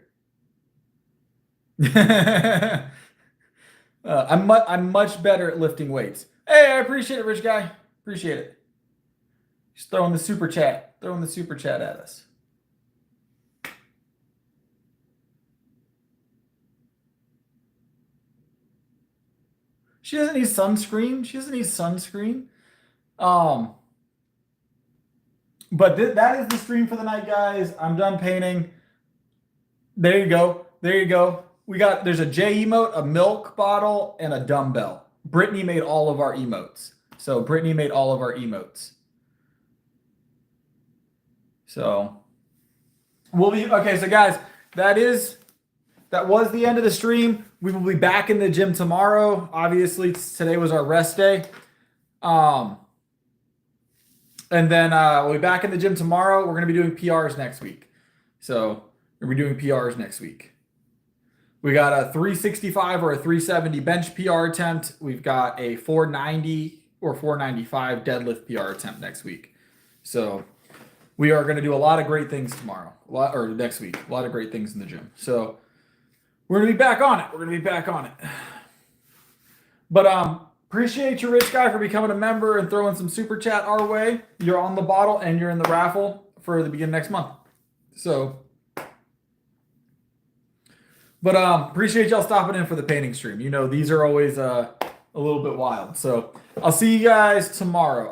I'm much better at lifting weights. Hey, I appreciate it, Rich Guy. Appreciate it. Just throwing the super chat at us. She doesn't need sunscreen. But that is the stream for the night, guys. I'm done painting. There you go. There's a J emote, a milk bottle, and a dumbbell. Brittany made all of our emotes. So we'll be okay. So guys, that was the end of the stream. We will be back in the gym tomorrow. Obviously, today was our rest day. And then we'll be back in the gym tomorrow. We're going to be doing PRs next week. So we're going to be doing PRs next week. We got a 365 or a 370 bench PR attempt. We've got a 490 or 495 deadlift PR attempt next week. So we are going to do a lot of great things tomorrow or next week. A lot of great things in the gym. So we're going to be back on it. But appreciate you, Rich Guy, for becoming a member and throwing some super chat our way. You're on the bottle and you're in the raffle for the beginning next month. So, but appreciate y'all stopping in for the painting stream. You know, these are always a little bit wild. So I'll see you guys tomorrow.